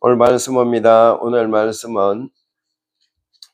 오늘 말씀입니다. 오늘 말씀은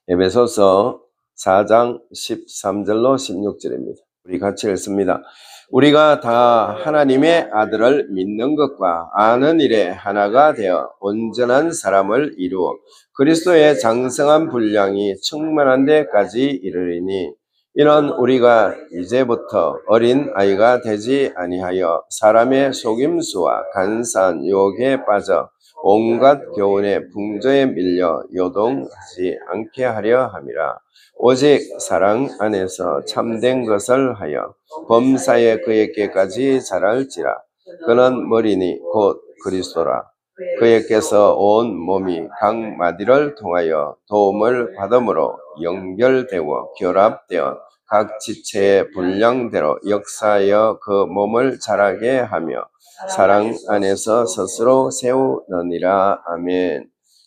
에베소서 4장 13절로 16절입니다. 우리 같이 읽습니다. 우리가 다 하나님의 아들을 믿는 것과 아는 일에 하나가 되어 온전한 사람을 이루어 그리스도의 장성한 분량이 충만한 데까지 이르리니 이는 우리가 이제부터 어린 아이가 되지 아니하여 사람의 속임수와 간사한 유혹에 빠져 온갖 교훈의 풍조에 밀려 요동하지 않게 하려 함이라. 오직 사랑 안에서 참된 것을 하여 범사에 그에게까지 자랄지라. 그는 머리니 곧 그리스도라. 그에게서 온 몸이 각 마디를 통하여 도움을 받음으로 연결되어 결합되어 각 지체의 분량대로 역사하여 그 몸을 자라게 하며 사랑 안에서 스스로 세우느니라. 아멘.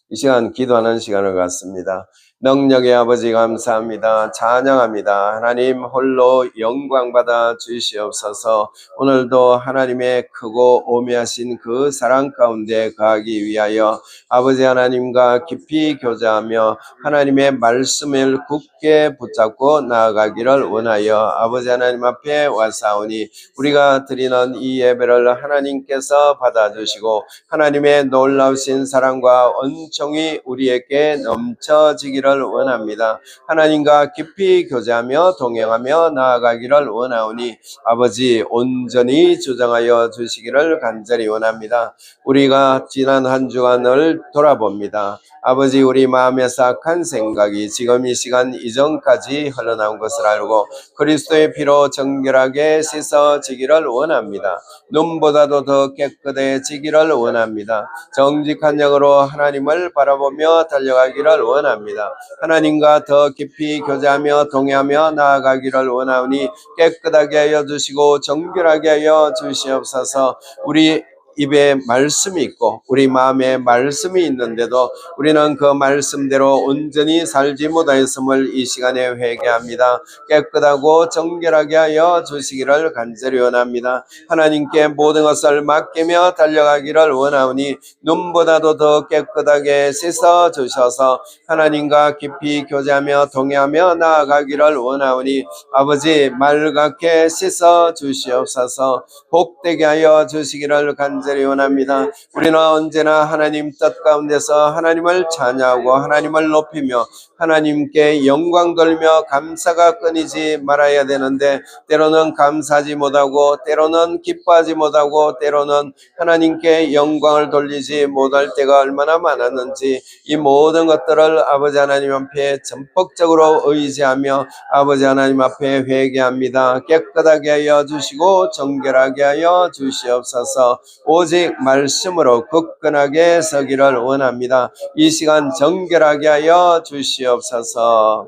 이 시간 기도하는 시간을 갖습니다. 능력의 아버지 감사합니다. 찬양합니다. 하나님 홀로 영광 받아 주시옵소서. 오늘도 하나님의 크고 오묘하신 그 사랑 가운데 가기 위하여 아버지 하나님과 깊이 교제하며 하나님의 말씀을 굳게 붙잡고 나아가기를 원하여 아버지 하나님 앞에 와사오니 우리가 드리는 이 예배를 하나님께서 받아주시고 하나님의 놀라우신 사랑과 은총이 우리에게 넘쳐지기를 원합니다. 하나님과 깊이 교제하며 동행하며 나아가기를 원하오니 아버지 온전히 주장하여 주시기를 간절히 원합니다. 우리가 지난 한 주간을 돌아봅니다. 아버지 우리 마음에 싹한 생각이 지금 이 시간 이전까지 흘러나온 것을 알고 그리스도의 피로 정결하게 씻어지기를 원합니다. 눈보다도 더 깨끗해지기를 원합니다. 정직한 영으로 하나님을 바라보며 달려가기를 원합니다. 하나님과 더 깊이 교제하며 동행하며 나아가기를 원하오니 깨끗하게 하여 주시고 정결하게 하여 주시옵소서. 우리 입에 말씀이 있고 우리 마음에 말씀이 있는데도 우리는 그 말씀대로 온전히 살지 못하였음을 이 시간에 회개합니다. 깨끗하고 정결하게 하여 주시기를 간절히 원합니다. 하나님께 모든 것을 맡기며 달려가기를 원하오니 눈보다도 더 깨끗하게 씻어 주셔서 하나님과 깊이 교제하며 동행하며 나아가기를 원하오니 아버지 맑게 씻어 주시옵소서. 복되게 하여 주시기를 간절히 원합니다. 우리는 언제나 하나님 뜻 가운데서 하나님을 찬양하고 하나님을 높이며 하나님께 영광 돌며 감사가 끊이지 말아야 되는데 때로는 감사하지 못하고 때로는 기뻐하지 못하고 때로는 하나님께 영광을 돌리지 못할 때가 얼마나 많았는지 이 모든 것들을 아버지 하나님 앞에 전폭적으로 의지하며 아버지 하나님 앞에 회개합니다. 깨끗하게 하여 주시고 정결하게 하여 주시옵소서. 오직 말씀으로 굳건하게 서기를 원합니다. 이 시간 정결하게 하여 주시옵소서.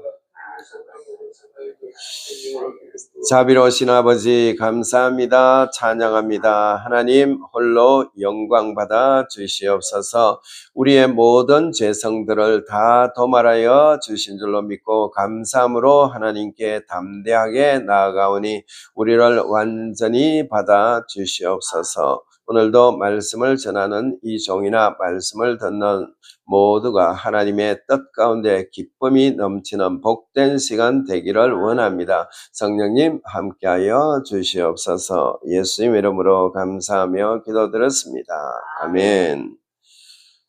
자비로우신 아버지 감사합니다. 찬양합니다. 하나님 홀로 영광 받아 주시옵소서. 우리의 모든 죄성들을 다 도말하여 주신 줄로 믿고 감사함으로 하나님께 담대하게 나아가오니 우리를 완전히 받아 주시옵소서. 오늘도 말씀을 전하는 이 종이나 말씀을 듣는 모두가 하나님의 뜻 가운데 기쁨이 넘치는 복된 시간 되기를 원합니다. 성령님 함께하여 주시옵소서. 예수님 이름으로 감사하며 기도드렸습니다. 아멘.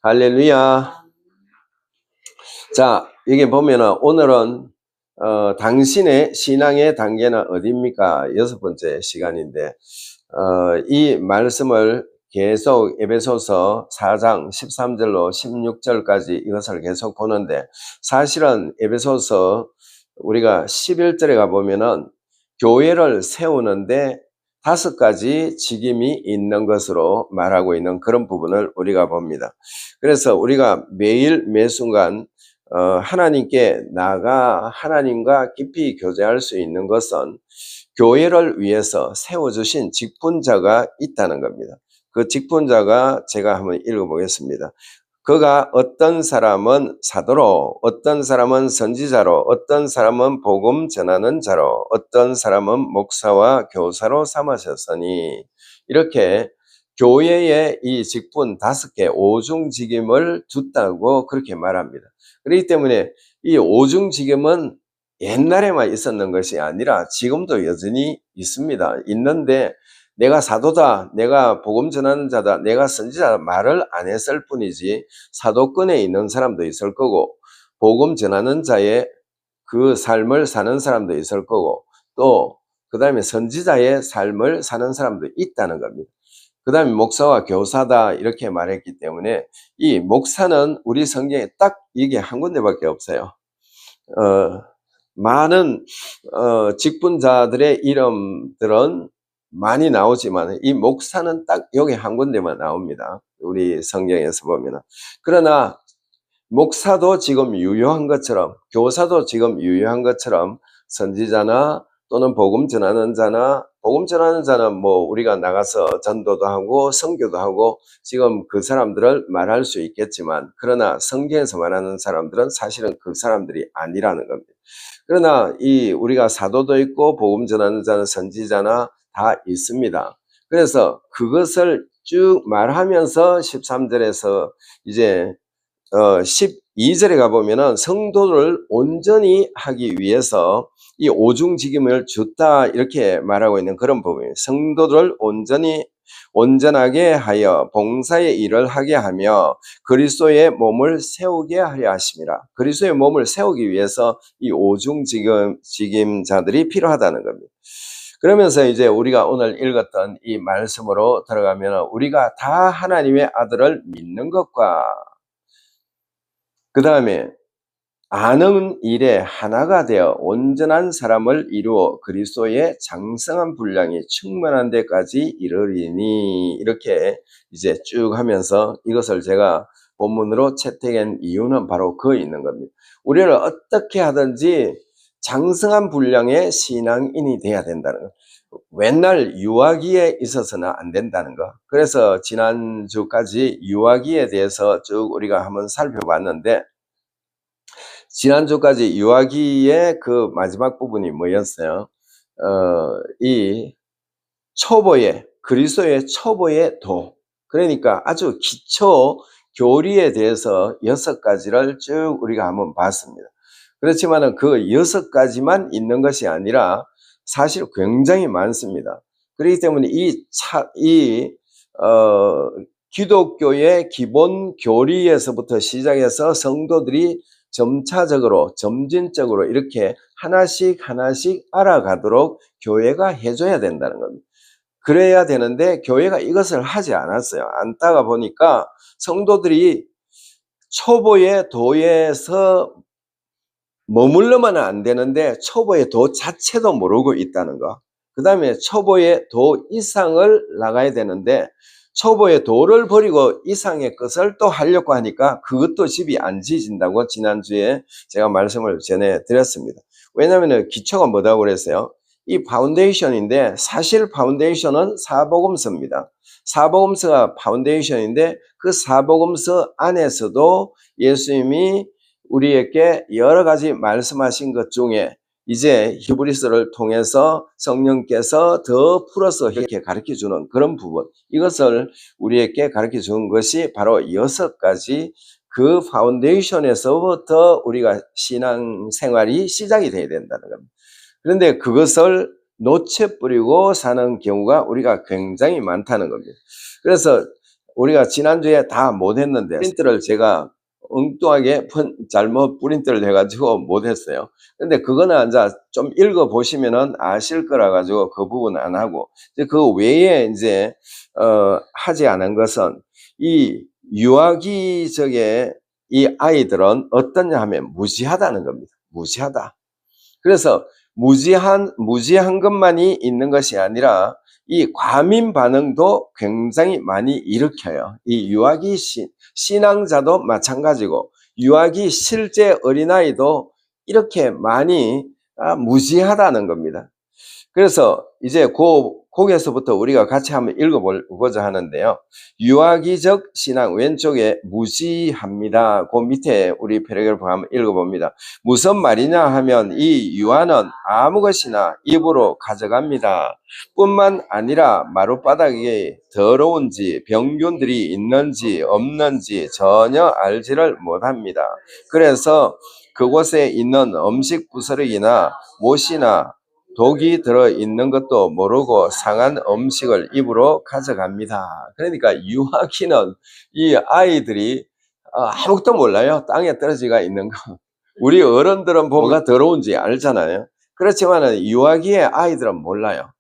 할렐루야. 자, 여기 보면은 오늘은 당신의 신앙의 단계는 어디입니까? 6번째 시간인데 이 말씀을 계속 에베소서 4장 13절로 16절까지 이것을 계속 보는데 사실은 에베소서 우리가 11절에 가보면은 교회를 세우는데 5가지 직임이 있는 것으로 말하고 있는 그런 부분을 우리가 봅니다. 그래서 우리가 매일 매순간 하나님께 나아가 하나님과 깊이 교제할 수 있는 것은 교회를 위해서 세워주신 직분자가 있다는 겁니다. 그 직분자가 제가 한번 읽어보겠습니다. 그가 어떤 사람은 사도로, 어떤 사람은 선지자로, 어떤 사람은 복음 전하는 자로, 어떤 사람은 목사와 교사로 삼으셨으니 이렇게 교회에 이 직분 5개 오중직임을 줬다고 그렇게 말합니다. 그렇기 때문에 이 오중직임은 옛날에만 있었는 것이 아니라 지금도 여전히 있습니다. 있는데 내가 사도다, 내가 복음 전하는 자다, 내가 선지자다 말을 안 했을 뿐이지 사도권에 있는 사람도 있을 거고 복음 전하는 자의 그 삶을 사는 사람도 있을 거고 또 그 다음에 선지자의 삶을 사는 사람도 있다는 겁니다. 그 다음에 목사와 교사다 이렇게 말했기 때문에 이 목사는 우리 성경에 딱 이게 한 군데밖에 없어요. 많은 직분자들의 이름들은 많이 나오지만 이 목사는 딱 여기 한 군데만 나옵니다. 우리 성경에서 보면. 그러나 목사도 지금 유효한 것처럼 교사도 지금 유효한 것처럼 선지자나 또는 복음 전하는 자는 뭐 우리가 나가서 전도도 하고 선교도 하고 지금 그 사람들을 말할 수 있겠지만 그러나 성경에서 말하는 사람들은 사실은 그 사람들이 아니라는 겁니다. 그러나 이 우리가 사도도 있고 복음 전하는 자는 선지자나 다 있습니다. 그래서 그것을 쭉 말하면서 13절에서 이제 12절에 가보면은 성도를 온전히 하기 위해서 이 오중직임을 줬다 이렇게 말하고 있는 그런 부분이에요. 성도를 온전하게 하여 봉사의 일을 하게 하며 그리스도의 몸을 세우게 하려 하심이라. 그리스도의 몸을 세우기 위해서 이 오중직임자들이 필요하다는 겁니다. 그러면서 이제 우리가 오늘 읽었던 이 말씀으로 들어가면 우리가 다 하나님의 아들을 믿는 것과 그 다음에 아는 일에 하나가 되어 온전한 사람을 이루어 그리스도의 장성한 분량이 충만한 데까지 이르리니 이렇게 이제 쭉 하면서 이것을 제가 본문으로 채택한 이유는 바로 그에 있는 겁니다. 우리를 어떻게 하든지 장성한 분량의 신앙인이 돼야 된다는 것. 맨날 유아기에 있어서는 안 된다는 거. 그래서 지난주까지 유아기에 대해서 쭉 우리가 한번 살펴봤는데 지난주까지 유아기의 그 마지막 부분이 뭐였어요? 이 초보의 그리스도의 초보의 도. 그러니까 아주 기초 교리에 대해서 6가지를 쭉 우리가 한번 봤습니다. 그렇지만은 그 6가지만 있는 것이 아니라 사실 굉장히 많습니다. 그렇기 때문에 기독교의 기본 교리에서부터 시작해서 성도들이 점차적으로 점진적으로 이렇게 하나씩 알아가도록 교회가 해줘야 된다는 겁니다. 그래야 되는데 교회가 이것을 하지 않았어요. 안다가 보니까 성도들이 초보의 도에서 머물러만 안 되는데 초보의 도 자체도 모르고 있다는 거. 그 다음에 초보의 도 이상을 나가야 되는데 초보의 도를 버리고 이상의 것을 또 하려고 하니까 그것도 집이 안 지진다고 지난주에 제가 말씀을 전해드렸습니다. 왜냐하면 기초가 뭐라고 그랬어요? 이 파운데이션인데 사실 파운데이션은 사복음서입니다. 사복음서가 파운데이션인데 그 사복음서 안에서도 예수님이 우리에게 여러 가지 말씀하신 것 중에 이제 히브리서를 통해서 성령께서 더 풀어서 이렇게 가르쳐주는 그런 부분, 이것을 우리에게 가르쳐주는 것이 바로 6가지 그 파운데이션에서부터 우리가 신앙생활이 시작이 돼야 된다는 겁니다. 그런데 그것을 놓쳐버리고 사는 경우가 우리가 굉장히 많다는 겁니다. 그래서 우리가 지난주에 다 못했는데 프린트를 제가 엉뚱하게 잘못 프린트를 해가지고 못했어요. 근데 그거는 이제 좀 읽어보시면은 아실 거라 가지고 그 부분 안 하고, 그 외에 이제, 하지 않은 것은 이 유아기적의 이 아이들은 어떠냐 하면 무지하다는 겁니다. 무지하다. 그래서 무지한 것만이 있는 것이 아니라 이 과민 반응도 굉장히 많이 일으켜요. 이 유아기 신앙자도 마찬가지고 유아기 실제 어린아이도 이렇게 많이 무지하다는 겁니다. 그래서 이제 그 거기에서부터 우리가 같이 한번 읽어보고자 하는데요. 유아기적 신앙 왼쪽에 무지합니다. 그 밑에 우리 패러그래프 한번 읽어봅니다. 무슨 말이냐 하면 이 유아는 아무 것이나 입으로 가져갑니다. 뿐만 아니라 마룻바닥에 더러운지 병균들이 있는지 없는지 전혀 알지를 못합니다. 그래서 그곳에 있는 음식 부스러기나 못이나 독이 들어있는 것도 모르고 상한 음식을 입으로 가져갑니다. 그러니까 유아기는 이 아이들이 아무것도 몰라요. 땅에 떨어지가 있는 거. 우리 어른들은 뭐가 더러운지 알잖아요. 그렇지만 유아기의 아이들은 몰라요.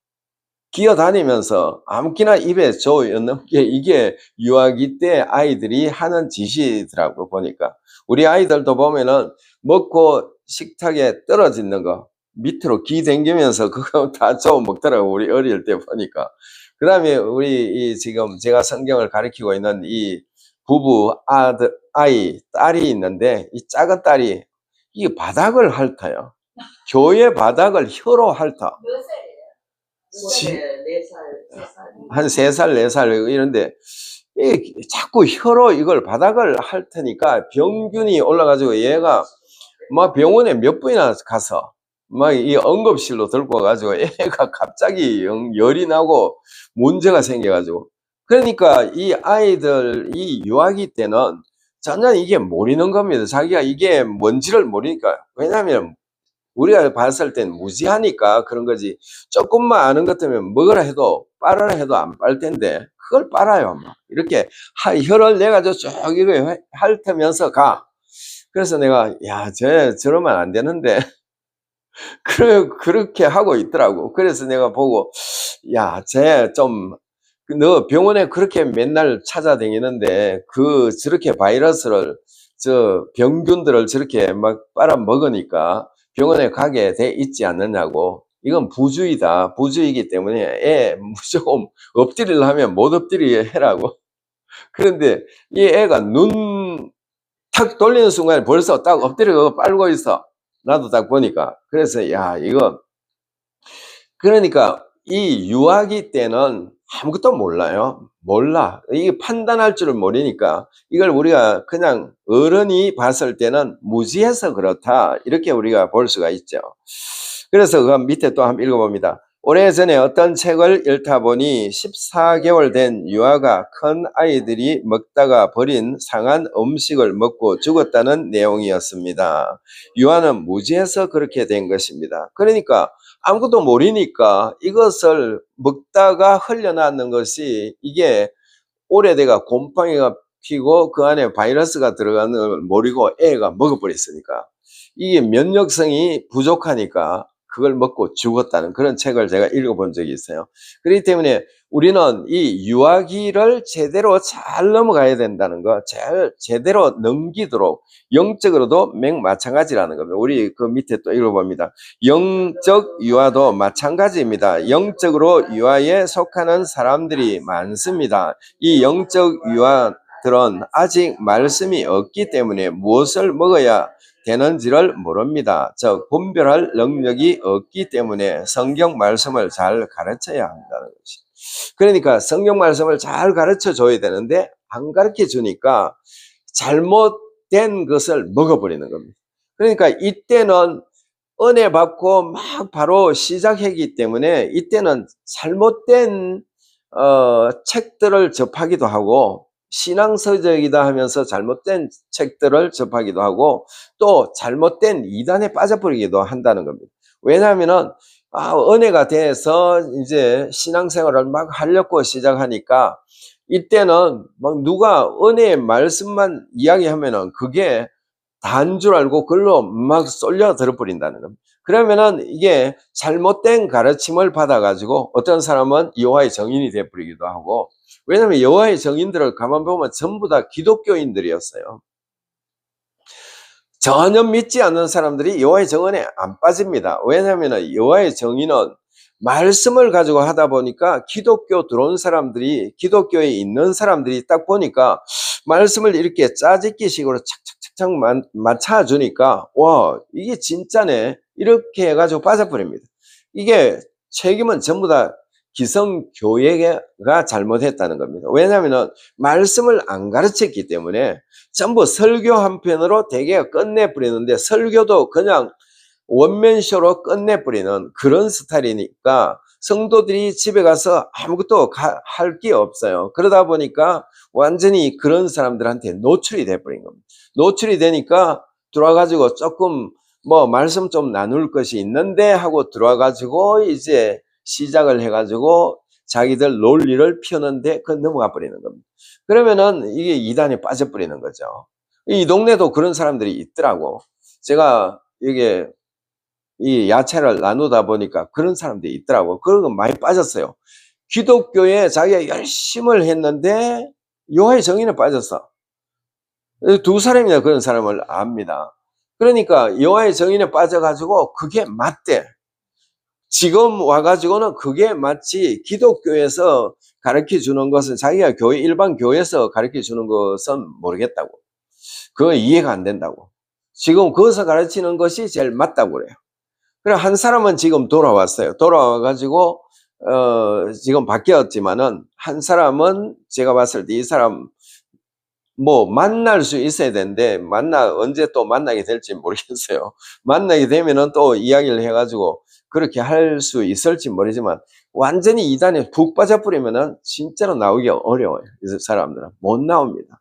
기어다니면서 아무기나 입에 넣는 게 이게 유아기 때 아이들이 하는 짓이더라고 보니까. 우리 아이들도 보면은 먹고 식탁에 떨어지는 거 밑으로 기 댕기면서 그거 다 저어 먹더라고 우리 어릴 때 보니까. 그 다음에 우리 지금 제가 성경을 가르치고 있는 이 부부 딸이 있는데 이 작은 딸이 이 바닥을 핥아요. 교회 바닥을 혀로 핥아. 한 3살, 4살 이런데 자꾸 혀로 이걸 바닥을 핥으니까 병균이 올라가지고 얘가 막 병원에 몇 번이나 가서 막 이 응급실로 들고 와가지고 애가 갑자기 열이 나고 문제가 생겨가지고 그러니까 이 아이들 이 유아기 때는 전혀 이게 모르는 겁니다. 자기가 이게 뭔지를 모르니까. 왜냐하면 우리가 봤을 땐 무지하니까 그런 거지. 조금만 아는 것 때문에 먹으라 해도 빨아라 해도 안 빨 텐데 그걸 빨아요. 막 이렇게 혀를 내가지고 쭉 이거 핥으면서 가. 그래서 내가 야, 저러면 안 되는데 그렇게 하고 있더라고. 그래서 내가 보고 야, 너 병원에 그렇게 맨날 찾아다니는데 저렇게 바이러스를 병균들을 저렇게 막 빨아먹으니까 병원에 가게 돼 있지 않느냐고. 이건 부주의다. 부주의이기 때문에 애 무조건 엎드리려 하면 못 엎드리게 해라고. 그런데 이 애가 눈 탁 돌리는 순간에 벌써 딱 엎드려 빨고 있어. 나도 딱 보니까. 그래서 야, 그러니까 이 유아기 때는 아무것도 몰라요. 몰라. 이게 판단할 줄을 모르니까 이걸 우리가 그냥 어른이 봤을 때는 무지해서 그렇다. 이렇게 우리가 볼 수가 있죠. 그래서 그 밑에 또 한번 읽어봅니다. 오래전에 어떤 책을 읽다 보니 14개월 된 유아가 큰 아이들이 먹다가 버린 상한 음식을 먹고 죽었다는 내용이었습니다. 유아는 무지해서 그렇게 된 것입니다. 그러니까 아무것도 모르니까 이것을 먹다가 흘려나왔는 것이 이게 오래돼가 곰팡이가 피고 그 안에 바이러스가 들어가는 걸 모르고 애가 먹어버렸으니까 이게 면역성이 부족하니까 그걸 먹고 죽었다는 그런 책을 제가 읽어본 적이 있어요. 그렇기 때문에 우리는 이 유아기를 제대로 잘 넘어가야 된다는 거, 제대로 넘기도록 영적으로도 마찬가지라는 겁니다. 우리 그 밑에 또 읽어봅니다. 영적 유아도 마찬가지입니다. 영적으로 유아에 속하는 사람들이 많습니다. 이 영적 유아들은 아직 말씀이 없기 때문에 무엇을 먹어야 되는지를 모릅니다. 즉 분별할 능력이 없기 때문에 성경 말씀을 잘 가르쳐야 한다는 것이. 그러니까 성경 말씀을 잘 가르쳐 줘야 되는데 안 가르쳐 주니까 잘못된 것을 먹어버리는 겁니다. 그러니까 이때는 은혜 받고 막 바로 시작하기 때문에 이때는 잘못된 책들을 접하기도 하고 신앙서적이다 하면서 잘못된 책들을 접하기도 하고 또 잘못된 이단에 빠져버리기도 한다는 겁니다. 왜냐하면은 은혜가 돼서 이제 신앙생활을 막 하려고 시작하니까 이때는 막 누가 은혜의 말씀만 이야기하면은 그게 다인 줄 알고 그걸로 막 쏠려 들어버린다는 겁니다. 그러면은 이게 잘못된 가르침을 받아가지고 어떤 사람은 여호와의 정인이 되어버리기도 하고, 왜냐하면 여호와의 정인들을 가만 보면 전부 다 기독교인들이었어요. 전혀 믿지 않는 사람들이 여호와의 정인에 안 빠집니다. 왜냐하면 여호와의 정인은 말씀을 가지고 하다 보니까 기독교 들어온 사람들이, 기독교에 있는 사람들이 딱 보니까 말씀을 이렇게 짜집기식으로 착착착착 맞춰주니까 와, 이게 진짜네 이렇게 해가지고 빠져버립니다. 이게 책임은 전부 다 기성교회가 잘못했다는 겁니다. 왜냐하면 말씀을 안 가르쳤기 때문에 전부 설교 한 편으로 대개 끝내버리는데, 설교도 그냥 원맨쇼로 끝내버리는 그런 스타일이니까 성도들이 집에 가서 아무것도 할 게 없어요. 그러다 보니까 완전히 그런 사람들한테 노출이 돼버린 겁니다. 노출이 되니까 들어와가지고 조금 뭐 말씀 좀 나눌 것이 있는데 하고 들어와가지고 이제 시작을 해가지고 자기들 논리를 펴는데 그 넘어가 버리는 겁니다. 그러면은 이게 이단에 빠져버리는 거죠. 이 동네도 그런 사람들이 있더라고. 제가 이게 이 야채를 나누다 보니까 그런 사람들이 있더라고. 그런 거 많이 빠졌어요. 기독교에 자기가 열심을 했는데 여호와의 정의에 빠졌어. 두 사람이나 그런 사람을 압니다. 그러니까 여호와의 정의에 빠져가지고 그게 맞대. 지금 와가지고는 그게 마치 기독교에서 가르쳐 주는 것은, 자기가 교회, 일반 교회에서 가르쳐 주는 것은 모르겠다고. 그거 이해가 안 된다고. 지금 거기서 가르치는 것이 제일 맞다고 그래요. 그래, 한 사람은 지금 돌아왔어요. 돌아와가지고, 지금 바뀌었지만은, 한 사람은 제가 봤을 때 이 사람, 뭐, 만날 수 있어야 되는데, 언제 또 만나게 될지 모르겠어요. 만나게 되면은 또 이야기를 해가지고, 그렇게 할 수 있을지 모르지만, 완전히 이단에 푹 빠져버리면은, 진짜로 나오기 어려워요. 이 사람들은. 못 나옵니다.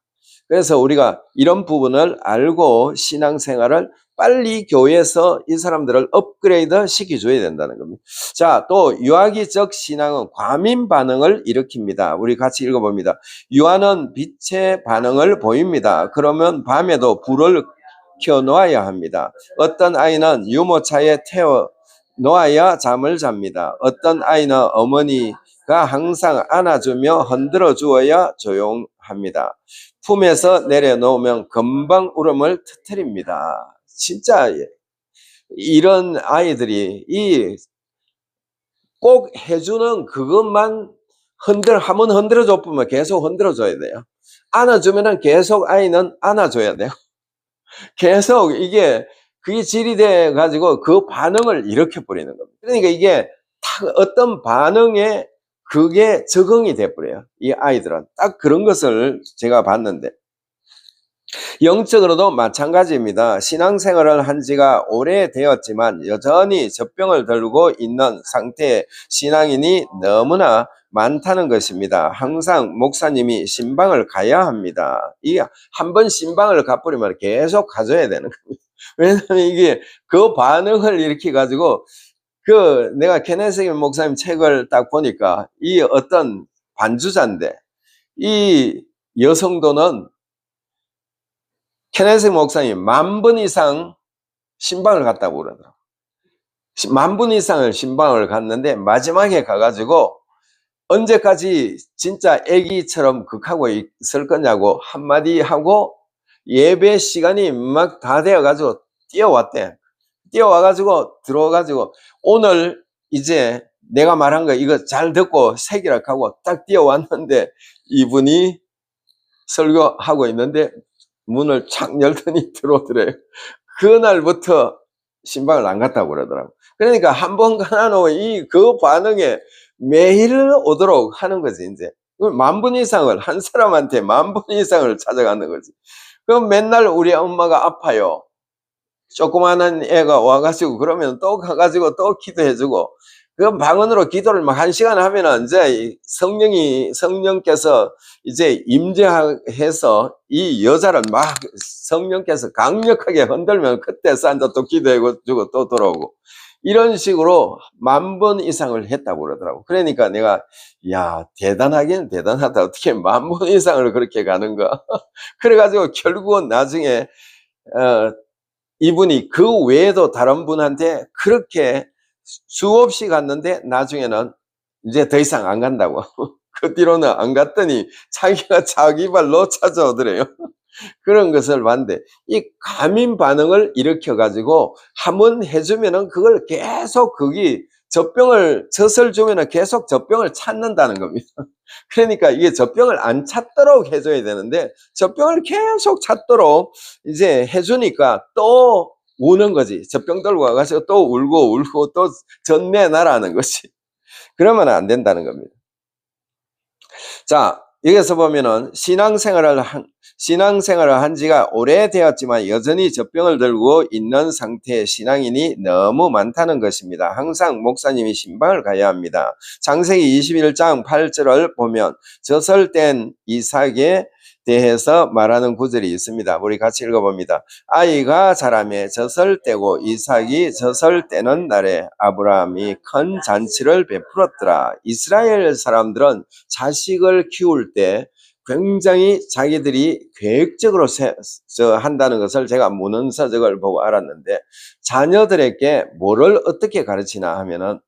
그래서 우리가 이런 부분을 알고 신앙생활을 빨리 교회에서 이 사람들을 업그레이드 시켜줘야 된다는 겁니다. 자, 또 유아기적 신앙은 과민 반응을 일으킵니다. 우리 같이 읽어봅니다. 유아는 빛의 반응을 보입니다. 그러면 밤에도 불을 켜놓아야 합니다. 어떤 아이는 유모차에 태워 놓아야 잠을 잡니다. 어떤 아이는 어머니가 항상 안아주며 흔들어 주어야 조용합니다. 품에서 내려놓으면 금방 울음을 터뜨립니다. 진짜 이런 아이들이 꼭 해주는 그것만 한번 흔들어줘 보면 계속 흔들어줘야 돼요. 안아주면은 계속 아이는 안아줘야 돼요. 계속 그게 질이 돼 가지고 그 반응을 일으켜버리는 겁니다. 그러니까 이게 어떤 반응에 그게 적응이 돼버려요. 이 아이들은 딱 그런 것을 제가 봤는데, 영적으로도 마찬가지입니다. 신앙생활을 한 지가 오래되었지만 여전히 젖병을 들고 있는 상태의 신앙인이 너무나 많다는 것입니다. 항상 목사님이 신방을 가야 합니다. 이게 한번 신방을 가버리면 계속 가져야 되는 겁니다. 왜냐하면 이게 그 반응을 일으켜가지고, 내가 케네스 목사님 책을 딱 보니까 이 어떤 반주자인데, 이 여성도는 케네스 목사님 10,000번 이상 신방을 갔다고 그러더라고요. 10,000번 이상을 신방을 갔는데 마지막에 가가지고 언제까지 진짜 애기처럼 극하고 있을 거냐고 한마디 하고 예배 시간이 막 다 되어가지고 뛰어왔대. 뛰어와가지고 들어와가지고 오늘 이제 내가 말한 거 이거 잘 듣고 새기라 하고 딱 뛰어왔는데 이분이 설교하고 있는데 문을 착 열더니 들어오더래요. 그날부터 신방을 안 갔다고 그러더라고요. 그러니까 한 번 가놓은 그 반응에 매일 오도록 하는 거지, 이제. 10,000번 이상을, 한 사람한테 10,000번 이상을 찾아가는 거지. 그럼 맨날 우리 엄마가 아파요. 조그마한 애가 와가지고 그러면 또 가가지고 또 기도해주고, 그 방언으로 기도를 막 1시간 하면은 이제 성령께서 이제 임재해서 이 여자를 막 성령께서 강력하게 흔들면 그때 산다 또 기도해주고 또 돌아오고, 이런 식으로 10,000번 이상을 했다고 그러더라고. 그러니까 내가, 야, 대단하긴 대단하다. 어떻게 10,000번 이상을 그렇게 가는가. 그래가지고 결국은 나중에, 이분이 그 외에도 다른 분한테 그렇게 수없이 갔는데 나중에는 이제 더 이상 안 간다고. 그 뒤로는 안 갔더니 자기가 자기 발로 찾아오더래요. 그런 것을 봤는데, 이 과민 반응을 일으켜 가지고 한번 해주면은 그걸 계속 젖을 주면은 계속 젖병을 찾는다는 겁니다. 그러니까 이게 젖병을 안 찾도록 해줘야 되는데 젖병을 계속 찾도록 이제 해주니까 또 우는 거지. 젖병 들고 와가지고 또 울고 또 전내놔라는 거지. 그러면 안 된다는 겁니다. 자, 여기서 보면은 신앙생활을 한 지가 오래되었지만 여전히 젖병을 들고 있는 상태의 신앙인이 너무 많다는 것입니다. 항상 목사님이 신방을 가야 합니다. 창세기 21장 8절을 보면 젖을된 이삭에 대해서 말하는 구절이 있습니다. 우리 같이 읽어봅니다. 아이가 자라매 젖을 떼고 이삭이 젖을 떼는 날에 아브라함이 큰 잔치를 베풀었더라. 이스라엘 사람들은 자식을 키울 때 굉장히 자기들이 계획적으로 한다는 것을 제가 문헌서적을 보고 알았는데, 자녀들에게 뭐를 어떻게 가르치나 하면은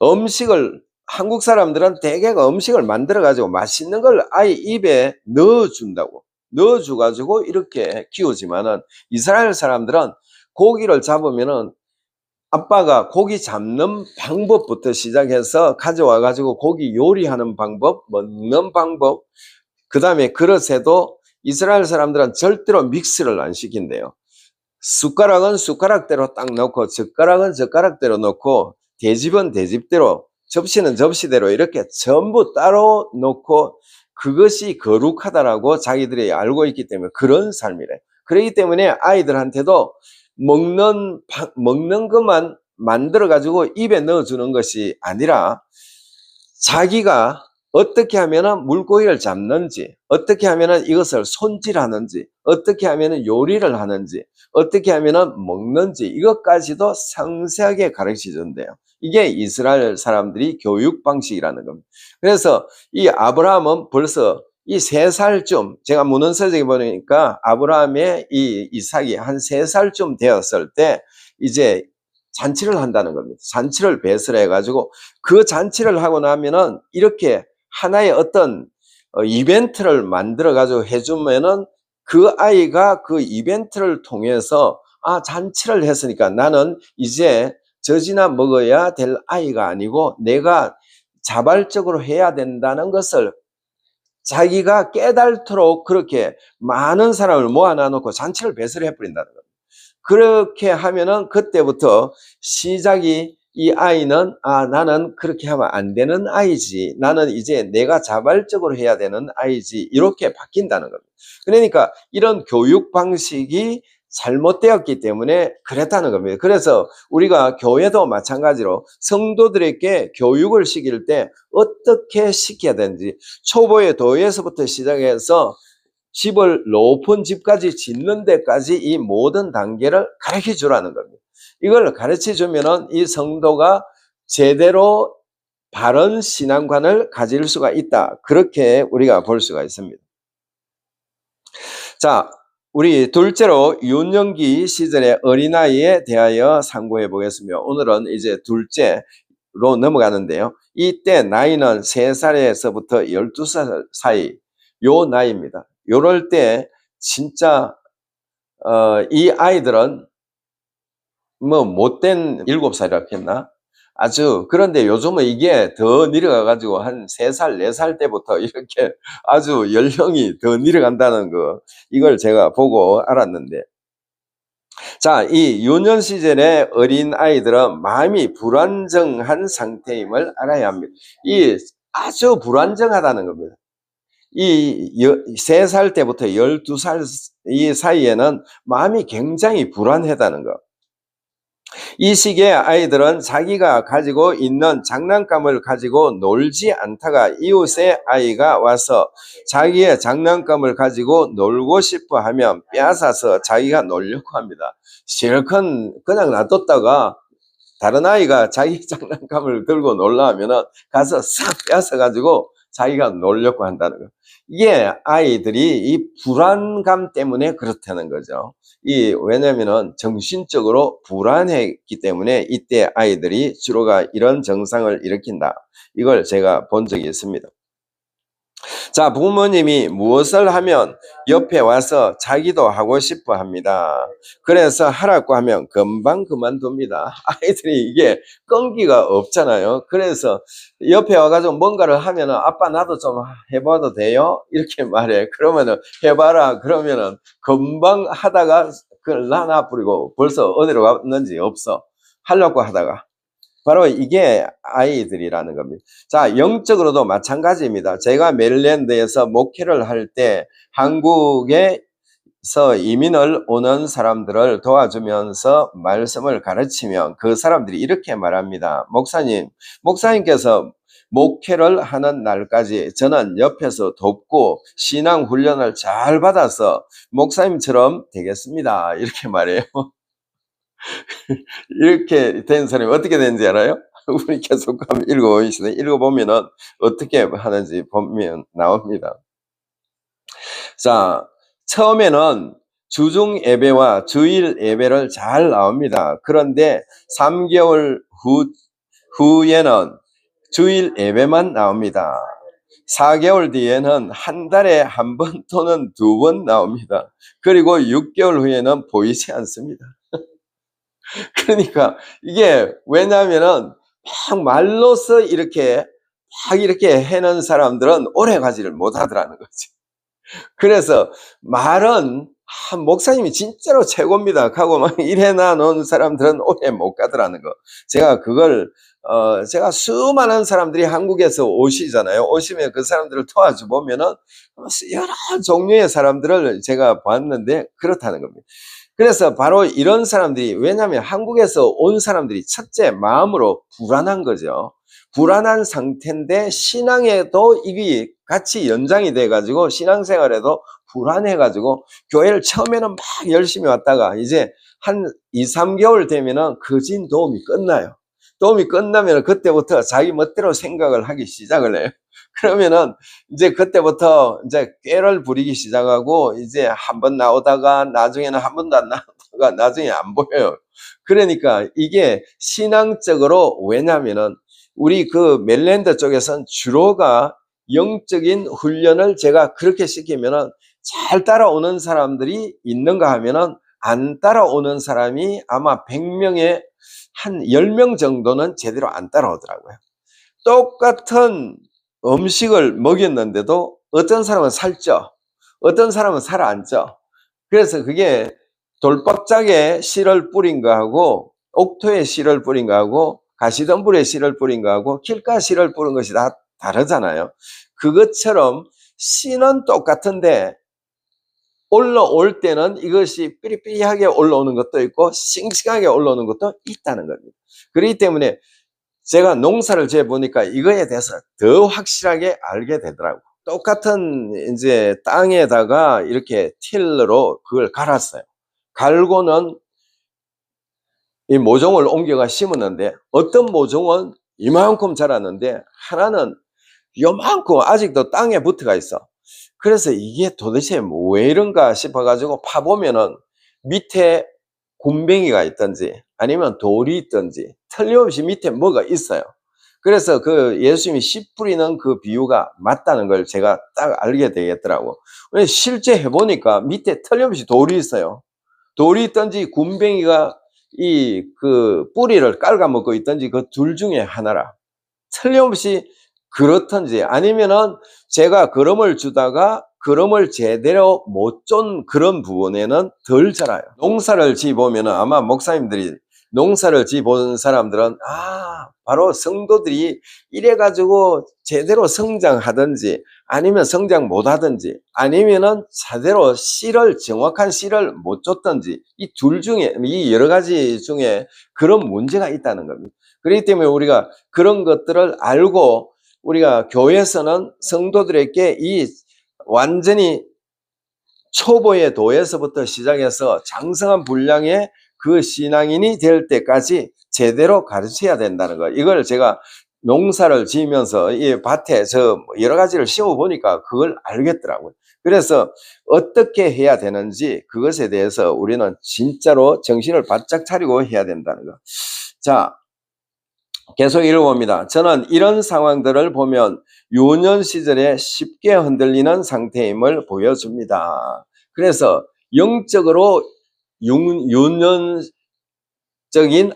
음식을, 한국 사람들은 대개가 음식을 만들어 가지고 맛있는 걸 아이 입에 넣어줘 가지고 이렇게 키우지만은, 이스라엘 사람들은 고기를 잡으면은 아빠가 고기 잡는 방법부터 시작해서 가져와 가지고 고기 요리하는 방법, 먹는 방법, 그 다음에 그릇에도 이스라엘 사람들은 절대로 믹스를 안 시킨대요. 숟가락은 숟가락대로 딱 넣고, 젓가락은 젓가락대로 넣고, 대집은 대집대로, 접시는 접시대로 이렇게 전부 따로 놓고, 그것이 거룩하다라고 자기들이 알고 있기 때문에 그런 삶이래. 그렇기 때문에 아이들한테도 먹는 것만 만들어 가지고 입에 넣어주는 것이 아니라, 자기가 어떻게 하면은 물고기를 잡는지, 어떻게 하면은 이것을 손질하는지, 어떻게 하면은 요리를 하는지, 어떻게 하면은 먹는지, 이것까지도 상세하게 가르쳐 준대요. 이게 이스라엘 사람들이 교육 방식이라는 겁니다. 그래서 이 아브라함은 벌써 이 3살쯤, 제가 문헌서적에 보니까 아브라함의 이 이삭이 한 3살쯤 되었을 때 이제 잔치를 한다는 겁니다. 잔치를 배설해 가지고 그 잔치를 하고 나면은 이렇게 하나의 어떤 이벤트를 만들어 가지고 해주면은, 그 아이가 그 이벤트를 통해서 잔치를 했으니까 나는 이제 젖이나 먹어야 될 아이가 아니고 내가 자발적으로 해야 된다는 것을 자기가 깨달도록 그렇게 많은 사람을 모아놔 놓고 잔치를 배설해 버린다는 겁니다. 그렇게 하면은 그때부터 시작이, 이 아이는 나는 그렇게 하면 안 되는 아이지, 나는 이제 내가 자발적으로 해야 되는 아이지, 이렇게 바뀐다는 겁니다. 그러니까 이런 교육 방식이 잘못되었기 때문에 그랬다는 겁니다. 그래서 우리가 교회도 마찬가지로 성도들에게 교육을 시킬 때 어떻게 시켜야 되는지, 초보의 도에서부터 시작해서 집을 높은 집까지 짓는 데까지 이 모든 단계를 가르쳐 주라는 겁니다. 이걸 가르쳐 주면은 이 성도가 제대로 바른 신앙관을 가질 수가 있다, 그렇게 우리가 볼 수가 있습니다. 자, 우리 둘째로 유년기 시절의 어린아이에 대하여 상고해 보겠습니다. 오늘은 이제 둘째로 넘어가는데요. 이때 나이는 3살에서부터 12살 사이, 요 나이입니다. 요럴 때 진짜 이 아이들은 뭐 못된 7살이라고 했나? 그런데 요즘은 이게 더 내려가 가지고 한 3살, 4살 때부터 이렇게 아주 연령이 더 내려간다는 거, 이걸 제가 보고 알았는데, 자, 이 유년 시절의 어린 아이들은 마음이 불안정한 상태임을 알아야 합니다. 이 아주 불안정하다는 겁니다. 이 3살 때부터 12살 이 사이에는 마음이 굉장히 불안하다는 것. 이 시기에 아이들은 자기가 가지고 있는 장난감을 가지고 놀지 않다가 이웃의 아이가 와서 자기의 장난감을 가지고 놀고 싶어 하면 빼앗아서 자기가 놀려고 합니다. 실컷 그냥 놔뒀다가 다른 아이가 자기 장난감을 들고 놀라 하면은 가서 싹 빼앗아 가지고 자기가 놀려고 한다는 거. 이게 아이들이 이 불안감 때문에 그렇다는 거죠. 왜냐면은 정신적으로 불안했기 때문에 이때 아이들이 주로가 이런 증상을 일으킨다, 이걸 제가 본 적이 있습니다. 자, 부모님이 무엇을 하면 옆에 와서 자기도 하고 싶어 합니다. 그래서 하라고 하면 금방 그만둡니다. 아이들이 이게 끈기가 없잖아요. 그래서 옆에 와가지고 뭔가를 하면은 아빠 나도 좀 해봐도 돼요? 이렇게 말해. 그러면은 해봐라. 그러면은 금방 하다가 그걸 놔버리고 벌써 어디로 갔는지 없어. 하려고 하다가. 바로 이게 아이들이라는 겁니다. 자, 영적으로도 마찬가지입니다. 제가 메릴랜드에서 목회를 할 때 한국에서 이민을 오는 사람들을 도와주면서 말씀을 가르치면 그 사람들이 이렇게 말합니다. 목사님께서 목회를 하는 날까지 저는 옆에서 돕고 신앙 훈련을 잘 받아서 목사님처럼 되겠습니다. 이렇게 말해요. 이렇게 된 사람이 어떻게 되는지 알아요? 우리 계속 한번 읽어보면은 어떻게 하는지 보면 나옵니다. 자, 처음에는 주중 예배와 주일 예배를 잘 나옵니다. 그런데 3개월 후에는 주일 예배만 나옵니다. 4개월 뒤에는 한 달에 한 번 또는 2번 나옵니다. 그리고 6개월 후에는 보이지 않습니다. 그러니까 이게 왜냐하면은 막 말로서 이렇게 해는 사람들은 오래 가지를 못하더라는 거지. 그래서 말은 목사님이 진짜로 최고입니다 하고 막 이래나 놓은 사람들은 오래 못 가더라는 거. 제가 그걸 제가 수많은 사람들이 한국에서 오시잖아요. 오시면 그 사람들을 도와주 보면은 여러 종류의 사람들을 제가 봤는데 그렇다는 겁니다. 그래서 바로 이런 사람들이, 왜냐하면 한국에서 온 사람들이 첫째 마음으로 불안한 거죠. 불안한 상태인데 신앙에도 이게 같이 연장이 돼가지고 신앙생활에도 불안해가지고 교회를 처음에는 막 열심히 왔다가 이제 한 2, 3개월 되면은 거진 도움이 끝나요. 도움이 끝나면 그때부터 자기 멋대로 생각을 하기 시작을 해요. 그러면은 이제 그때부터 이제 꾀를 부리기 시작하고 이제 한 번 나오다가 나중에는 한 번도 안 나오다가 나중에 안 보여요. 그러니까 이게 신앙적으로, 왜냐면은 우리 그 멜랜드 쪽에서는 주로가 영적인 훈련을 제가 그렇게 시키면은 잘 따라오는 사람들이 있는가 하면은 안 따라오는 사람이 아마 100명에 한 10명 정도는 제대로 안 따라오더라고요. 똑같은 음식을 먹였는데도 어떤 사람은 살쪄, 어떤 사람은 살 안 쪄. 그래서 그게 돌박짝에 씨를 뿌린 거하고 옥토에 씨를 뿌린 거하고 가시덤불에 씨를 뿌린 거하고 길가 씨를 뿌린 것이 다 다르잖아요. 그것처럼 씨는 똑같은데 올라올 때는 이것이 삐리삐리하게 올라오는 것도 있고 싱싱하게 올라오는 것도 있다는 겁니다. 그렇기 때문에 제가 농사를 지어 보니까 이거에 대해서 더 확실하게 알게 되더라고요. 똑같은 이제 땅에다가 이렇게 틸러로 그걸 갈았어요. 갈고는 이 모종을 옮겨가 심었는데 어떤 모종은 이만큼 자랐는데 하나는 요만큼 아직도 땅에 붙어가 있어. 그래서 이게 도대체 왜 이런가 싶어가지고 파보면은 밑에 굼벵이가 있든지 아니면 돌이 있든지 틀림없이 밑에 뭐가 있어요. 그래서 그 예수님이 씨 뿌리는 그 비유가 맞다는 걸 제가 딱 알게 되겠더라고. 실제 해보니까 밑에 틀림없이 돌이 있어요. 돌이 있든지 굼벵이가 이 그 뿌리를 깔아먹고 있든지 그 둘 중에 하나라. 틀림없이 그렇든지 아니면은 제가 거름을 주다가 거름을 제대로 못 준 그런 부분에는 덜 자라요. 농사를 지어보면은 아마 목사님들이 농사를 지어본 사람들은 바로 성도들이 이래가지고 제대로 성장하든지 아니면 성장 못하든지 아니면은 제대로 정확한 씨를 못 줬든지 이 둘 중에, 이 여러 가지 중에 그런 문제가 있다는 겁니다. 그렇기 때문에 우리가 그런 것들을 알고 우리가 교회에서는 성도들에게 이 완전히 초보의 도에서부터 시작해서 장성한 분량의 그 신앙인이 될 때까지 제대로 가르쳐야 된다는 거. 이걸 제가 농사를 지으면서 이 밭에 여러 가지를 심어 보니까 그걸 알겠더라고요. 그래서 어떻게 해야 되는지 그것에 대해서 우리는 진짜로 정신을 바짝 차리고 해야 된다는 거. 자, 계속 읽어봅니다. 저는 이런 상황들을 보면 유년 시절에 쉽게 흔들리는 상태임을 보여줍니다. 그래서 영적으로 유년적인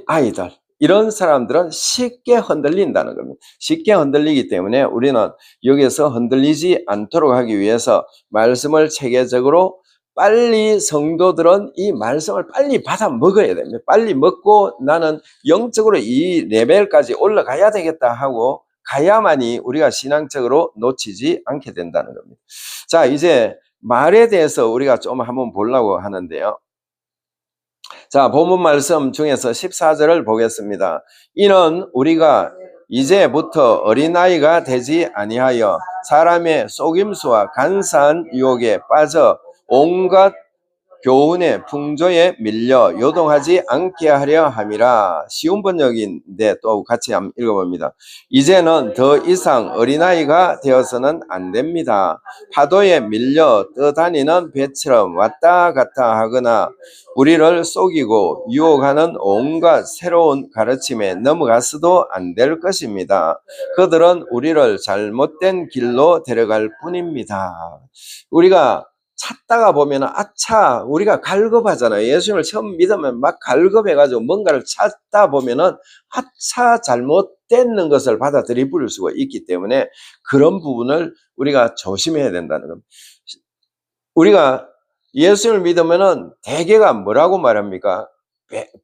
아이들, 이런 사람들은 쉽게 흔들린다는 겁니다. 쉽게 흔들리기 때문에 우리는 여기서 흔들리지 않도록 하기 위해서 말씀을 체계적으로 빨리 성도들은 이 말씀을 빨리 받아 먹어야 됩니다. 빨리 먹고 나는 영적으로 이 레벨까지 올라가야 되겠다 하고 가야만이 우리가 신앙적으로 놓치지 않게 된다는 겁니다. 자, 이제 말에 대해서 우리가 좀 한번 보려고 하는데요. 자, 본문 말씀 중에서 14절을 보겠습니다. 이는 우리가 이제부터 어린아이가 되지 아니하여 사람의 속임수와 간사한 유혹에 빠져 온갖 교훈의 풍조에 밀려 요동하지 않게 하려 함이라. 쉬운 번역인데 또 같이 한번 읽어봅니다. 이제는 더 이상 어린아이가 되어서는 안 됩니다. 파도에 밀려 떠다니는 배처럼 왔다 갔다 하거나 우리를 속이고 유혹하는 온갖 새로운 가르침에 넘어가서도 안 될 것입니다. 그들은 우리를 잘못된 길로 데려갈 뿐입니다. 우리가 찾다가 보면 아차 우리가 갈급하잖아요. 예수님을 처음 믿으면 막 갈급해가지고 뭔가를 찾다 보면은 아차 잘못되는 것을 받아들일 수가 있기 때문에 그런 부분을 우리가 조심해야 된다는 겁니다. 우리가 예수님을 믿으면은 대개가 뭐라고 말합니까?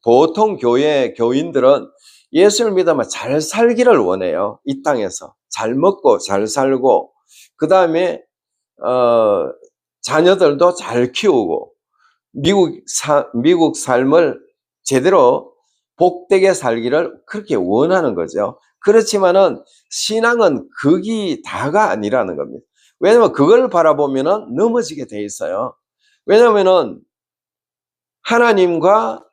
보통 교회 교인들은 예수님을 믿으면 잘 살기를 원해요. 이 땅에서 잘 먹고 잘 살고 그 다음에 자녀들도 잘 키우고 미국 삶을 제대로 복되게 살기를 그렇게 원하는 거죠. 그렇지만은 신앙은 그게 다가 아니라는 겁니다. 왜냐하면 그걸 바라보면은 넘어지게 돼 있어요. 왜냐하면은 하나님과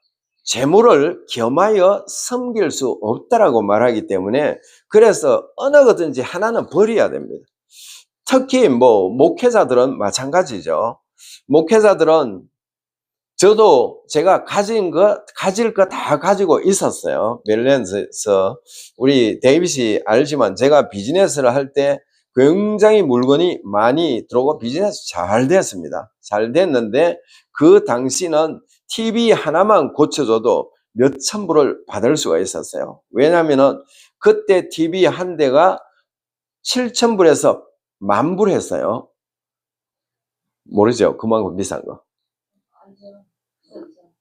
재물을 겸하여 섬길 수 없다라고 말하기 때문에 그래서 어느 것든지 하나는 버려야 됩니다. 특히 목회자들은 마찬가지죠. 목회자들은 저도 제가 가질 거 다 가지고 있었어요. 메릴랜드에서 우리 데이빗이 알지만 제가 비즈니스를 할 때 굉장히 물건이 많이 들어오고 비즈니스 잘 됐습니다. 잘 됐는데 그 당시는 TV 하나만 고쳐줘도 몇천 불을 받을 수가 있었어요. 왜냐하면은 그때 TV 한 대가 7천 불에서 10,000불 했어요. 모르죠? 그만큼 비싼 거.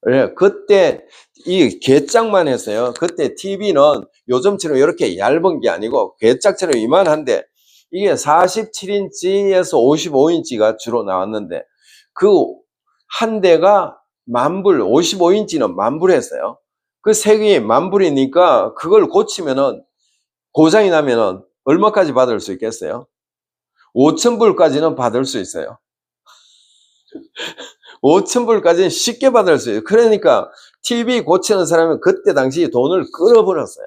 네, 그때 이 괴짝만 했어요. 그때 TV는 요즘처럼 이렇게 얇은 게 아니고 괴짝처럼 이만한데 이게 47인치에서 55인치가 주로 나왔는데 그 한 대가 10,000불, 55인치는 10,000불 했어요. 그 세 개에 10,000불이니까 그걸 고치면은 고장이 나면은 얼마까지 받을 수 있겠어요? 5,000불까지는 받을 수 있어요. 5,000불까지는 쉽게 받을 수 있어요. 그러니까 TV 고치는 사람은 그때 당시 돈을 끌어버렸어요.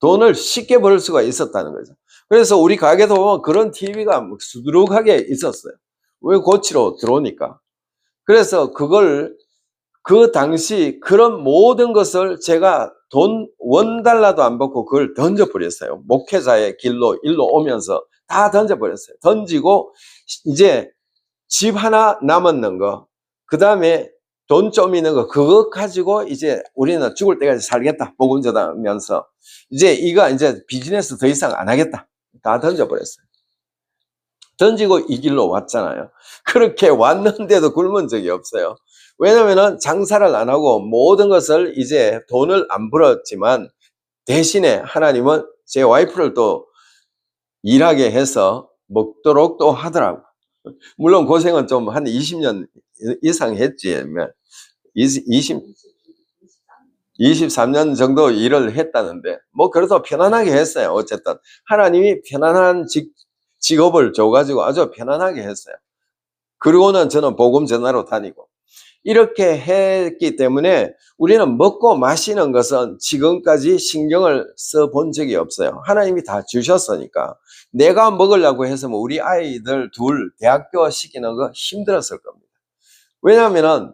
돈을 쉽게 벌 수가 있었다는 거죠. 그래서 우리 가게도 보면 그런 TV가 수두룩하게 있었어요. 왜 고치러 들어오니까. 그래서 그걸 그 당시 그런 모든 것을 제가 돈 $1도 안 받고 그걸 던져버렸어요. 목회자의 일로 오면서 다 던져버렸어요. 던지고 이제 집 하나 남았는 거, 그 다음에 돈 좀 있는 거, 그거 가지고 이제 우리는 죽을 때까지 살겠다. 복음 전하면서 이제 이제 비즈니스 더 이상 안 하겠다. 다 던져버렸어요. 던지고 이 길로 왔잖아요. 그렇게 왔는데도 굶은 적이 없어요. 왜냐면은 장사를 안 하고 모든 것을 이제 돈을 안 벌었지만 대신에 하나님은 제 와이프를 또 일하게 해서 먹도록 또 하더라고. 물론 고생은 좀 한 20년 이상 했지. 23년 정도 일을 했다는데 그래도 편안하게 했어요. 어쨌든 하나님이 편안한 직업을 줘가지고 아주 편안하게 했어요. 그리고는 저는 복음 전하러 다니고 이렇게 했기 때문에 우리는 먹고 마시는 것은 지금까지 신경을 써본 적이 없어요. 하나님이 다 주셨으니까. 내가 먹으려고 해서 우리 아이들 둘 대학교 시키는 거 힘들었을 겁니다. 왜냐하면은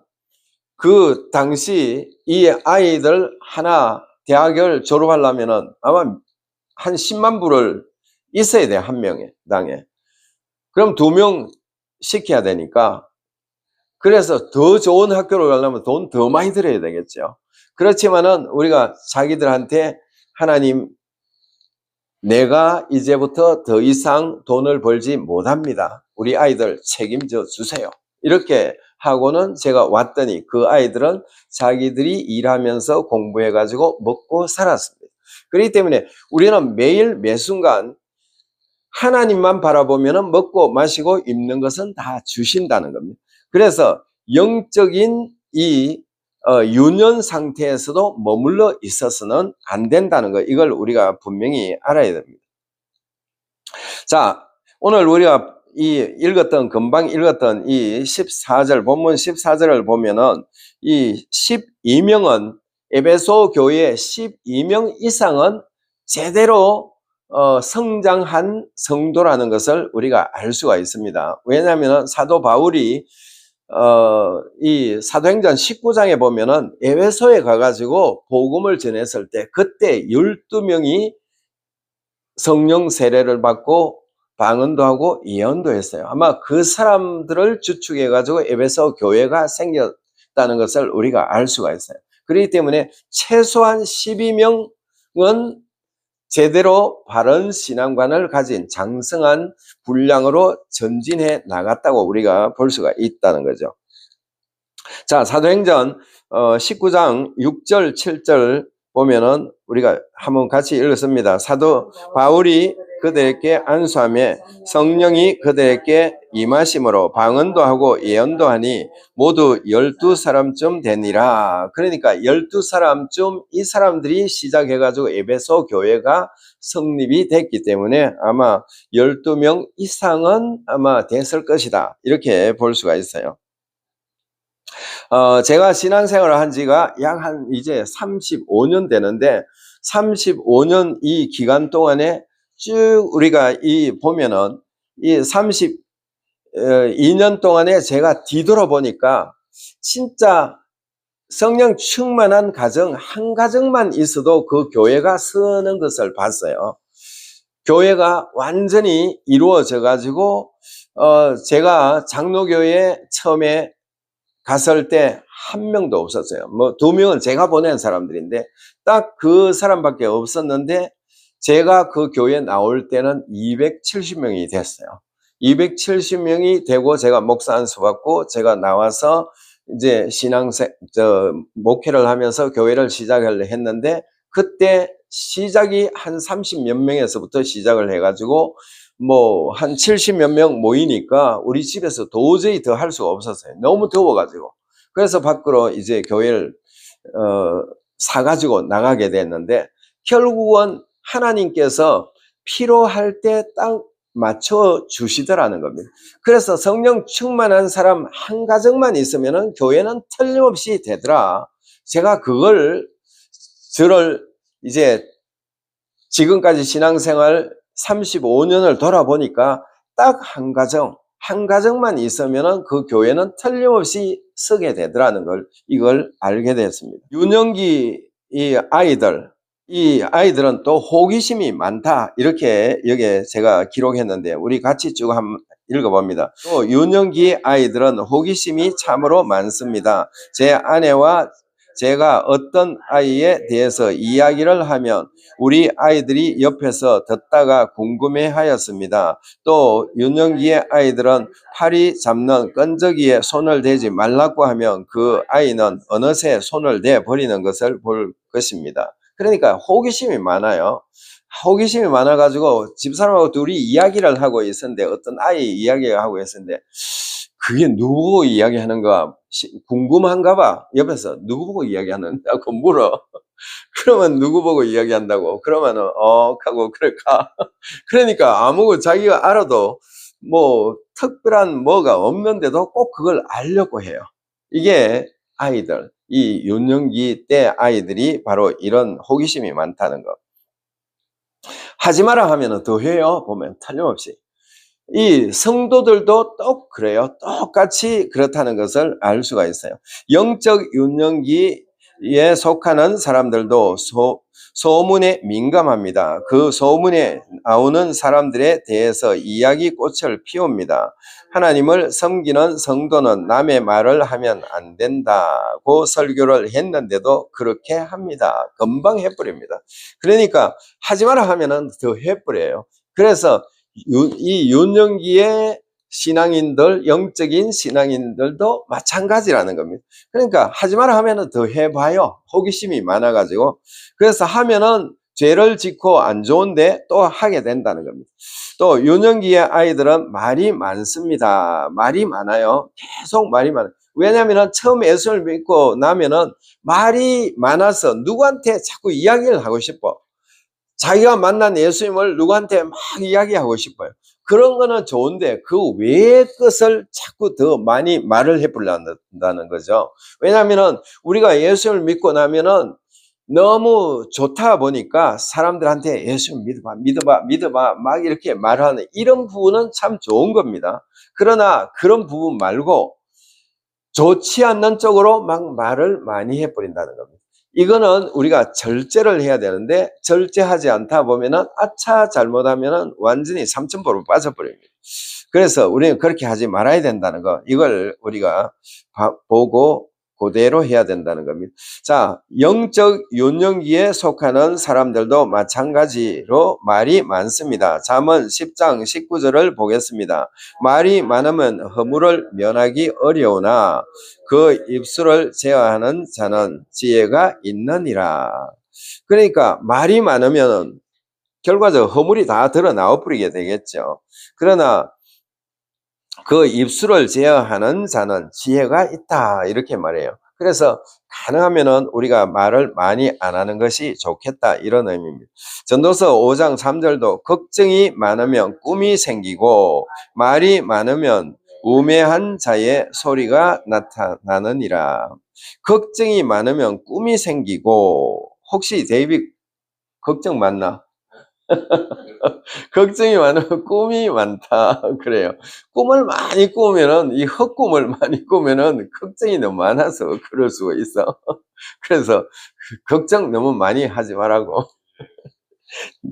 그 당시 이 아이들 하나 대학을 졸업하려면은 아마 한 10만 불을 있어야 돼, 한 명에, 당에. 그럼 2명 시켜야 되니까. 그래서 더 좋은 학교를 가려면 돈 더 많이 들여야 되겠죠. 그렇지만은 우리가 자기들한테 하나님, 내가 이제부터 더 이상 돈을 벌지 못합니다. 우리 아이들 책임져 주세요. 이렇게 하고는 제가 왔더니 그 아이들은 자기들이 일하면서 공부해가지고 먹고 살았습니다. 그렇기 때문에 우리는 매일 매순간 하나님만 바라보면 먹고 마시고 입는 것은 다 주신다는 겁니다. 그래서 영적인 이 유년 상태에서도 머물러 있어서는 안 된다는 거, 이걸 우리가 분명히 알아야 됩니다. 자, 오늘 우리가 금방 읽었던 이 14절, 본문 14절을 보면은 이 12명은 에베소 교회의 12명 이상은 제대로 성장한 성도라는 것을 우리가 알 수가 있습니다. 왜냐하면 사도 바울이 이 사도행전 19장에 보면은 에베소에 가가지고 복음을 전했을 때 그때 12명이 성령 세례를 받고 방언도 하고 예언도 했어요. 아마 그 사람들을 주축해 가지고 에베소 교회가 생겼다는 것을 우리가 알 수가 있어요. 그렇기 때문에 최소한 12명은 제대로 바른 신앙관을 가진 장성한 분량으로 전진해 나갔다고 우리가 볼 수가 있다는 거죠. 자, 사도행전 19장 6절 7절 보면은 우리가 한번 같이 읽었습니다. 사도 바울이 그들에게 안수하며 성령이 그들에게 임하심으로 방언도 하고 예언도 하니 모두 12사람쯤 되니라. 그러니까 12사람쯤 이 사람들이 시작해가지고 에베소 교회가 성립이 됐기 때문에 아마 12명 이상은 아마 됐을 것이다, 이렇게 볼 수가 있어요. 제가 신앙생활을 한 지가 약 이제 35년 되는데 35년 이 기간 동안에 쭉 우리가 보면은 이 32년 동안에 제가 뒤돌아보니까 진짜 성령 충만한 가정 한 가정만 있어도 그 교회가 서는 것을 봤어요. 교회가 완전히 이루어져 가지고 제가 장로교회에 처음에 갔을 때 한 명도 없었어요. 뭐 2명은 제가 보낸 사람들인데 딱 그 사람밖에 없었는데 제가 그 교회에 나올 때는 270명이 됐어요. 270명이 되고 제가 목사 안수 받고 제가 나와서 이제 목회를 하면서 교회를 시작을 했는데 그때 시작이 한 30몇 명에서부터 시작을 해가지고 뭐 한 70몇 명 모이니까 우리 집에서 도저히 더 할 수가 없었어요. 너무 더워가지고. 그래서 밖으로 이제 교회를 사가지고 나가게 됐는데 결국은 하나님께서 필요할 때 딱 맞춰 주시더라는 겁니다. 그래서 성령 충만한 사람 한 가정만 있으면은 교회는 틀림없이 되더라. 제가 저를 이제 지금까지 신앙생활 35년을 돌아보니까 딱 한 가정만 있으면은 그 교회는 틀림없이 서게 되더라는 걸, 이걸 알게 됐습니다. 유년기 이 아이들은 또 호기심이 많다, 이렇게 여기에 제가 기록했는데 우리 같이 쭉 한번 읽어봅니다. 또 유년기 아이들은 호기심이 참으로 많습니다. 제 아내와 제가 어떤 아이에 대해서 이야기를 하면 우리 아이들이 옆에서 듣다가 궁금해 하였습니다. 또 유년기의 아이들은 팔이 잡는 끈적이에 손을 대지 말라고 하면 그 아이는 어느새 손을 대버리는 것을 볼 것입니다. 그러니까 호기심이 많아요. 호기심이 많아가지고 집사람하고 둘이 이야기를 하고 있었는데 어떤 아이 이야기를 하고 있었는데 그게 누구 보고 이야기하는가 궁금한가 봐. 옆에서 누구 보고 이야기하는다고 물어. 그러면 누구 보고 이야기한다고? 그러면은 하고 그럴까? 그러니까 아무것도 자기가 알아도 뭐 특별한 뭐가 없는데도 꼭 그걸 알려고 해요. 이게 아이들, 이 유년기 때 아이들이 바로 이런 호기심이 많다는 거. 하지 마라 하면은 더 해요. 보면 틀림없이. 이 성도들도 또 그래요. 똑같이 그렇다는 것을 알 수가 있어요. 영적 유년기에 속하는 사람들도 소문에 민감합니다. 그 소문에 나오는 사람들에 대해서 이야기꽃을 피웁니다. 하나님을 섬기는 성도는 남의 말을 하면 안 된다고 설교를 했는데도 그렇게 합니다. 금방 해버립니다. 그러니까 하지 마라 하면은 더 해버려요. 그래서 이 유년기에 신앙인들, 영적인 신앙인들도 마찬가지라는 겁니다. 그러니까 하지 마라 하면은 더 해봐요. 호기심이 많아가지고. 그래서 하면은 죄를 짓고 안 좋은데 또 하게 된다는 겁니다. 또 유년기의 아이들은 말이 많습니다. 말이 많아요. 계속 말이 많아요. 왜냐하면 처음 예수를 믿고 나면은 말이 많아서 누구한테 자꾸 이야기를 하고 싶어. 자기가 만난 예수님을 누구한테 막 이야기하고 싶어요. 그런 거는 좋은데 그 외의 것을 자꾸 더 많이 말을 해보려는 거죠. 왜냐하면 우리가 예수님을 믿고 나면은 너무 좋다 보니까 사람들한테 예수님 믿어봐, 믿어봐, 믿어봐 막 이렇게 말하는 이런 부분은 참 좋은 겁니다. 그러나 그런 부분 말고 좋지 않는 쪽으로 막 말을 많이 해버린다는 겁니다. 이거는 우리가 절제를 해야 되는데 절제하지 않다 보면은 아차 잘못하면은 완전히 삼천포로 빠져버립니다. 그래서 우리는 그렇게 하지 말아야 된다는 거, 이걸 우리가 보고 그대로 해야 된다는 겁니다. 자, 영적 윤영기에 속하는 사람들도 마찬가지로 말이 많습니다. 잠언 10장 19절을 보겠습니다. 말이 많으면 허물을 면하기 어려우나 그 입술을 제어하는 자는 지혜가 있느니라. 그러니까 말이 많으면 결과적으로 허물이 다 드러나와 버리게 되겠죠. 그러나 그 입술을 제어하는 자는 지혜가 있다 이렇게 말해요. 그래서 가능하면은 우리가 말을 많이 안 하는 것이 좋겠다 이런 의미입니다. 전도서 5장 3절도 걱정이 많으면 꿈이 생기고 말이 많으면 우매한 자의 소리가 나타나느니라. 걱정이 많으면 꿈이 생기고, 혹시 데이빗 걱정 많나? 걱정이 많으면 꿈이 많다. 그래요. 꿈을 많이 꾸면은, 이 헛꿈을 많이 꾸면은 걱정이 너무 많아서 그럴 수가 있어. 그래서 걱정 너무 많이 하지 말라고.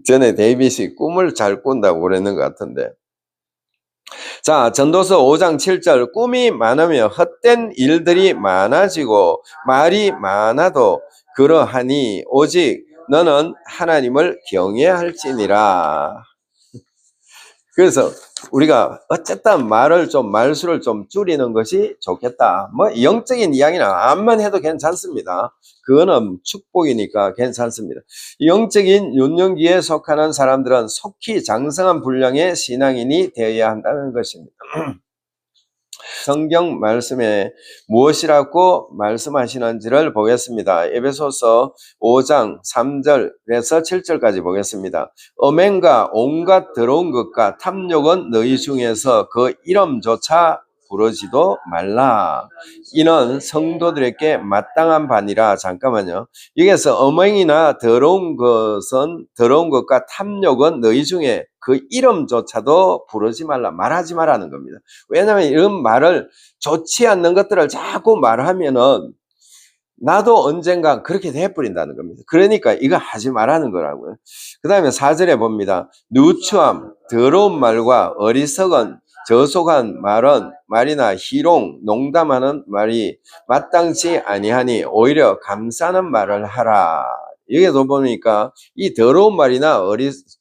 전에 데이빗이 꿈을 잘 꾼다고 그랬는 것 같은데. 자, 전도서 5장 7절, 꿈이 많으면 헛된 일들이 많아지고 말이 많아도 그러하니 오직 너는 하나님을 경외할지니라. 그래서 우리가 어쨌든 말수를 좀 줄이는 것이 좋겠다. 뭐 영적인 이야기는 암만 해도 괜찮습니다. 그거는 축복이니까 괜찮습니다. 영적인 윤영기에 속하는 사람들은 속히 장성한 분량의 신앙인이 되어야 한다는 것입니다. 성경 말씀에 무엇이라고 말씀하시는지를 보겠습니다. 에베소서 5장 3절에서 7절까지 보겠습니다. 음행과 온갖 더러운 것과 탐욕은 너희 중에서 그 이름조차 부르지도 말라. 이는 성도들에게 마땅한 바니라. 잠깐만요. 여기서 음행이나 더러운 것과 탐욕은 너희 중에 그 이름조차도 부르지 말라, 말하지 말라는 겁니다. 왜냐하면 이런 말을, 좋지 않는 것들을 자꾸 말하면은 나도 언젠가 그렇게 돼버린다는 겁니다. 그러니까 이거 하지 말라는 거라고요. 그 다음에 4절에 봅니다. 누추함, 더러운 말과 어리석은 저속한 말이나 희롱, 농담하는 말이 마땅치 아니하니 오히려 감사하는 말을 하라. 여기도 보니까 이 더러운 말이나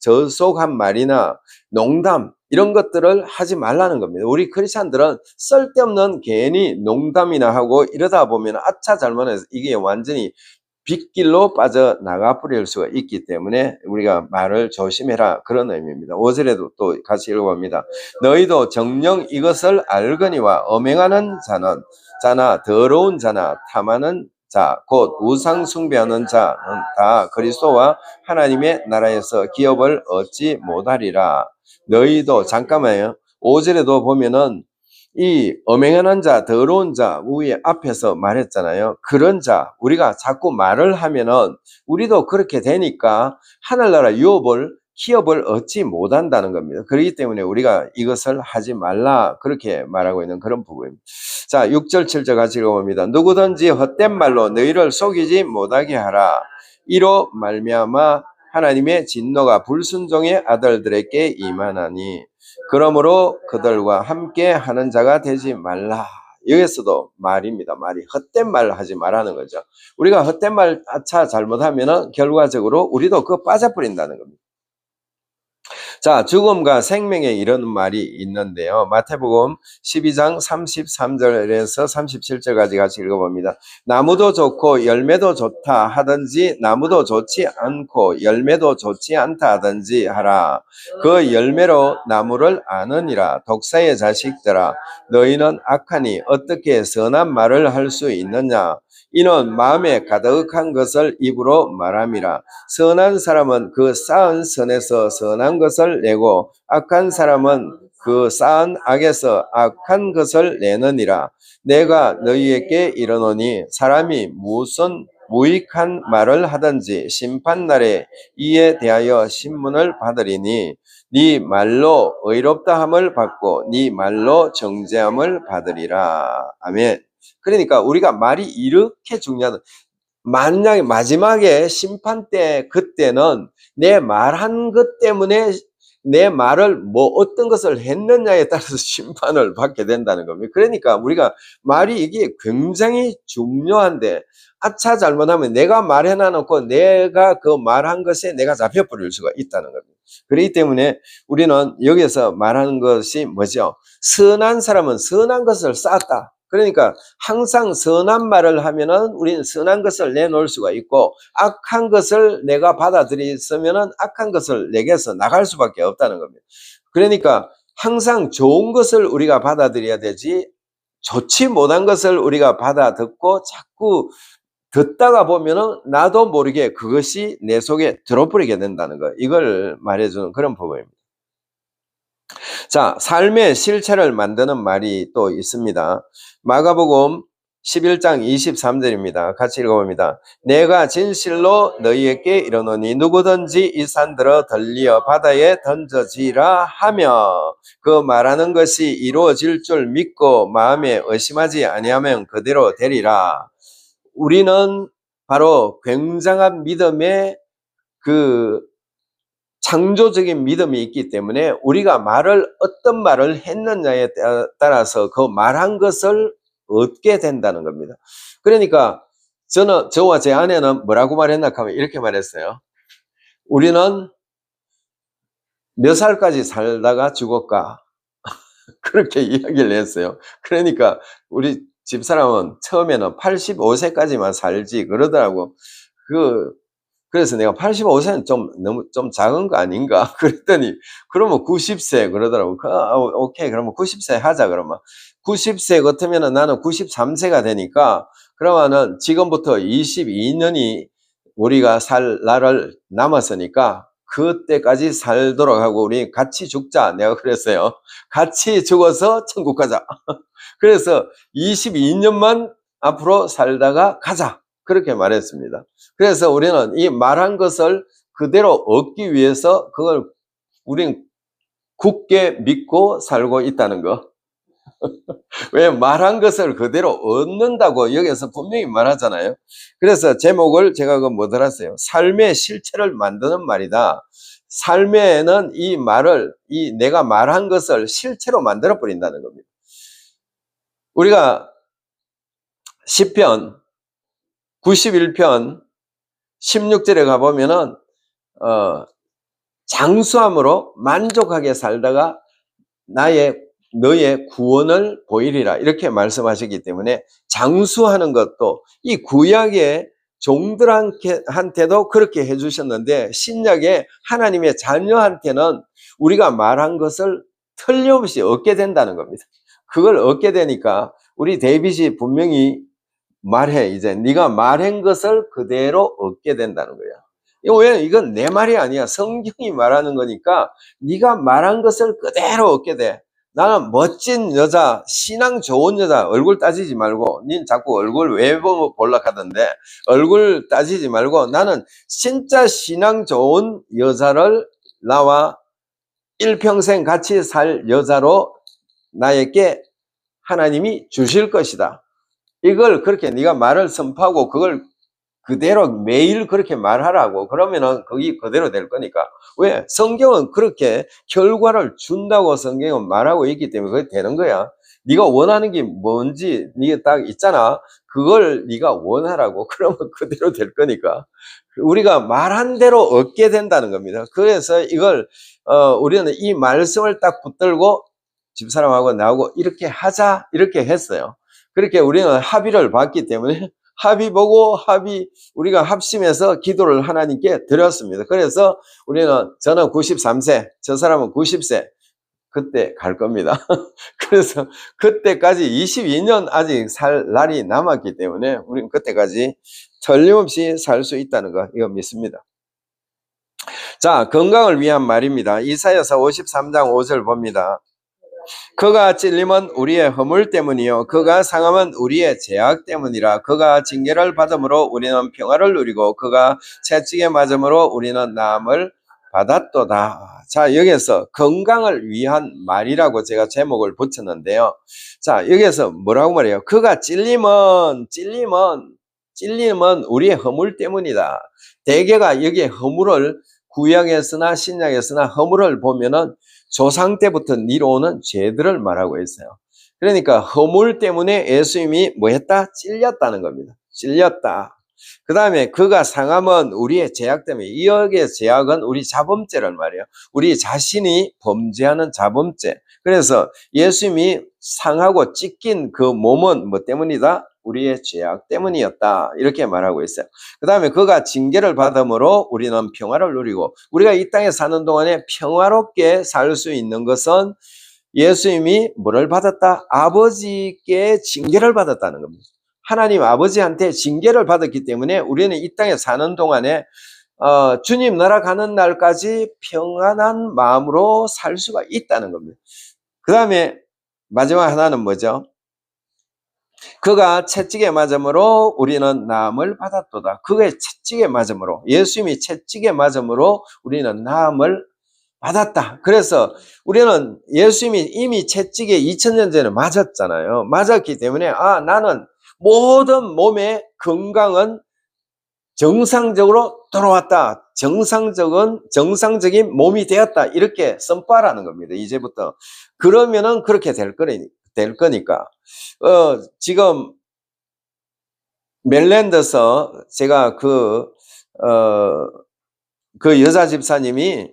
저속한 말이나 농담, 이런 것들을 하지 말라는 겁니다. 우리 크리스찬들은 쓸데없는 괜히 농담이나 하고 이러다 보면 아차 잘못해서 이게 완전히 빗길로 빠져나가 버릴 수가 있기 때문에 우리가 말을 조심해라, 그런 의미입니다. 5절에도 또 같이 읽어봅니다. 너희도 정녕 이것을 알거니와 음행하는 자나 더러운 자나 탐하는 자, 곧 우상 숭배하는 자는 다 그리스도와 하나님의 나라에서 기업을 얻지 못하리라. 너희도, 잠깐만요. 5절에도 보면은 이 음행하는 자, 더러운 자, 위에 앞에서 말했잖아요. 그런 자, 우리가 자꾸 말을 하면은 우리도 그렇게 되니까 하늘나라 기업을 얻지 못한다는 겁니다. 그렇기 때문에 우리가 이것을 하지 말라, 그렇게 말하고 있는 그런 부분입니다. 자, 6절 7절 같이 읽어봅니다. 누구든지 헛된 말로 너희를 속이지 못하게 하라. 이로 말미암아 하나님의 진노가 불순종의 아들들에게 임하나니 그러므로 그들과 함께 하는 자가 되지 말라. 여기서도 말입니다. 말이 헛된 말 하지 말라는 거죠. 우리가 헛된 말 잘못하면은 결과적으로 우리도 그거 빠져버린다는 겁니다. 자, 죽음과 생명에 이런 말이 있는데요. 마태복음 12장 33절에서 37절까지 같이 읽어봅니다. 나무도 좋고 열매도 좋다 하든지 나무도 좋지 않고 열매도 좋지 않다 하든지 하라. 그 열매로 나무를 아느니라. 독사의 자식들아, 너희는 악하니 어떻게 선한 말을 할 수 있느냐? 이는 마음에 가득한 것을 입으로 말함이라. 선한 사람은 그 쌓은 선에서 선한 것을 내고 악한 사람은 그 쌓은 악에서 악한 것을 내느니라. 내가 너희에게 이르노니 사람이 무슨 무익한 말을 하든지 심판날에 이에 대하여 신문을 받으리니 네 말로 의롭다 함을 받고 네 말로 정죄함을 받으리라. 아멘. 그러니까 우리가 말이 이렇게 중요하다. 만약에 마지막에 심판 때 그때는 내 말한 것 때문에 내 말을 뭐 어떤 것을 했느냐에 따라서 심판을 받게 된다는 겁니다. 그러니까 우리가 말이 이게 굉장히 중요한데 아차 잘못하면 내가 말해놔놓고 내가 그 말한 것에 내가 잡혀버릴 수가 있다는 겁니다. 그렇기 때문에 우리는 여기서 말하는 것이 뭐죠? 선한 사람은 선한 것을 쌓았다. 그러니까 항상 선한 말을 하면은 우리는 선한 것을 내놓을 수가 있고 악한 것을 내가 받아들였으면은 악한 것을 내게서 나갈 수밖에 없다는 겁니다. 그러니까 항상 좋은 것을 우리가 받아들여야 되지 좋지 못한 것을 우리가 받아 듣고 자꾸 듣다가 보면은 나도 모르게 그것이 내 속에 들어버리게 된다는 거. 이걸 말해주는 그런 부분입니다. 자, 삶의 실체를 만드는 말이 또 있습니다. 마가복음 11장 23절입니다. 같이 읽어봅니다. 내가 진실로 너희에게 이르노니 누구든지 이 산들어 들리어 바다에 던져지라 하며 그 말하는 것이 이루어질 줄 믿고 마음에 의심하지 아니하면 그대로 되리라. 우리는 바로 굉장한 믿음의 그 창조적인 믿음이 있기 때문에 우리가 어떤 말을 했느냐에 따라서 그 말한 것을 얻게 된다는 겁니다. 그러니까 저와 제 아내는 뭐라고 말했나 하면 이렇게 말했어요. 우리는 몇 살까지 살다가 죽을까? 그렇게 이야기를 했어요. 그러니까 우리 집사람은 처음에는 85세까지만 살지 그러더라고. 그래서 내가 85세는 너무 작은 거 아닌가? 그랬더니, 그러면 90세 그러더라고. 오케이. 그러면 90세 하자, 그러면. 90세 같으면은 나는 93세가 되니까, 그러면은 지금부터 22년이 우리가 살 날을 남았으니까, 그때까지 살도록 하고, 우리 같이 죽자. 내가 그랬어요. 같이 죽어서 천국 가자. 그래서 22년만 앞으로 살다가 가자. 그렇게 말했습니다. 그래서 우리는 이 말한 것을 그대로 얻기 위해서 그걸 우린 굳게 믿고 살고 있다는 거. 왜 말한 것을 그대로 얻는다고 여기서 분명히 말하잖아요. 그래서 제목을 제가 뭐 들었어요? 삶의 실체를 만드는 말이다. 삶에는 이 내가 말한 것을 실체로 만들어 버린다는 겁니다. 우리가 시편 91편 16절에 가보면은, 장수함으로 만족하게 살다가 너의 구원을 보이리라. 이렇게 말씀하셨기 때문에 장수하는 것도 이 구약의 종들한테도 그렇게 해주셨는데 신약의 하나님의 자녀한테는 우리가 말한 것을 틀림없이 얻게 된다는 겁니다. 그걸 얻게 되니까 우리 데이빗이 분명히 말해. 이제 네가 말한 것을 그대로 얻게 된다는 거야. 왜? 이건 내 말이 아니야. 성경이 말하는 거니까 네가 말한 것을 그대로 얻게 돼. 나는 멋진 여자, 신앙 좋은 여자 얼굴 따지지 말고, 닌 자꾸 얼굴 왜 보려고 하던데 얼굴 따지지 말고 나는 진짜 신앙 좋은 여자를 나와 일평생 같이 살 여자로 나에게 하나님이 주실 것이다. 이걸 그렇게 네가 말을 선포하고 그걸 그대로 매일 그렇게 말하라고. 그러면은 거기 그대로 될 거니까. 왜? 성경은 그렇게 결과를 준다고 성경은 말하고 있기 때문에 그게 되는 거야. 네가 원하는 게 뭔지 네가 딱 있잖아. 그걸 네가 원하라고. 그러면 그대로 될 거니까. 우리가 말한 대로 얻게 된다는 겁니다. 그래서 이걸 우리는 이 말씀을 딱 붙들고 집사람하고 나하고 이렇게 하자 이렇게 했어요. 그렇게 우리는 합의를 봤기 때문에 합의 보고 우리가 합심해서 기도를 하나님께 드렸습니다. 그래서 저는 93세, 저 사람은 90세, 그때 갈 겁니다. 그래서 그때까지 22년 아직 살 날이 남았기 때문에 우리는 그때까지 틀림없이 살 수 있다는 거, 이거 믿습니다. 자, 건강을 위한 말입니다. 이사야서 53장 5절 봅니다. 그가 찔림은 우리의 허물 때문이요 그가 상함은 우리의 죄악 때문이라. 그가 징계를 받음으로 우리는 평화를 누리고 그가 채찍에 맞음으로 우리는 나음을 받았도다. 자, 여기에서 건강을 위한 말이라고 제가 제목을 붙였는데요. 자, 여기에서 뭐라고 말해요? 그가 찔림은 우리의 허물 때문이다. 대개가 여기에 허물을 구약에서나 신약에서나 허물을 보면은 조상 때부터 이뤄오는 죄들을 말하고 있어요. 그러니까 허물 때문에 예수님이 뭐 했다? 찔렸다는 겁니다. 찔렸다. 그 다음에 그가 상함은 우리의 죄악 때문에, 여기에 죄악은 우리 자범죄란 말이에요. 우리 자신이 범죄하는 자범죄. 그래서 예수님이 상하고 찢긴 그 몸은 뭐 때문이다? 우리의 죄악 때문이었다. 이렇게 말하고 있어요. 그 다음에 그가 징계를 받음으로 우리는 평화를 누리고, 우리가 이 땅에 사는 동안에 평화롭게 살 수 있는 것은 예수님이 뭐를 받았다? 아버지께 징계를 받았다는 겁니다. 하나님 아버지한테 징계를 받았기 때문에 우리는 이 땅에 사는 동안에 주님 나라 가는 날까지 평안한 마음으로 살 수가 있다는 겁니다. 그 다음에 마지막 하나는 뭐죠? 그가 채찍에 맞음으로 우리는 나음을 받았도다. 그의 채찍에 맞음으로, 예수님이 채찍에 맞음으로 우리는 나음을 받았다. 그래서 우리는 예수님이 이미 채찍에 2000년 전에 맞았잖아요. 맞았기 때문에 나는 모든 몸의 건강은 정상적으로 돌아왔다. 정상적인 몸이 되었다. 이렇게 선포하라는 겁니다. 이제부터. 그러면은 그렇게 될 거니까. 지금 멜랜드에서 제가 그 여자 집사님이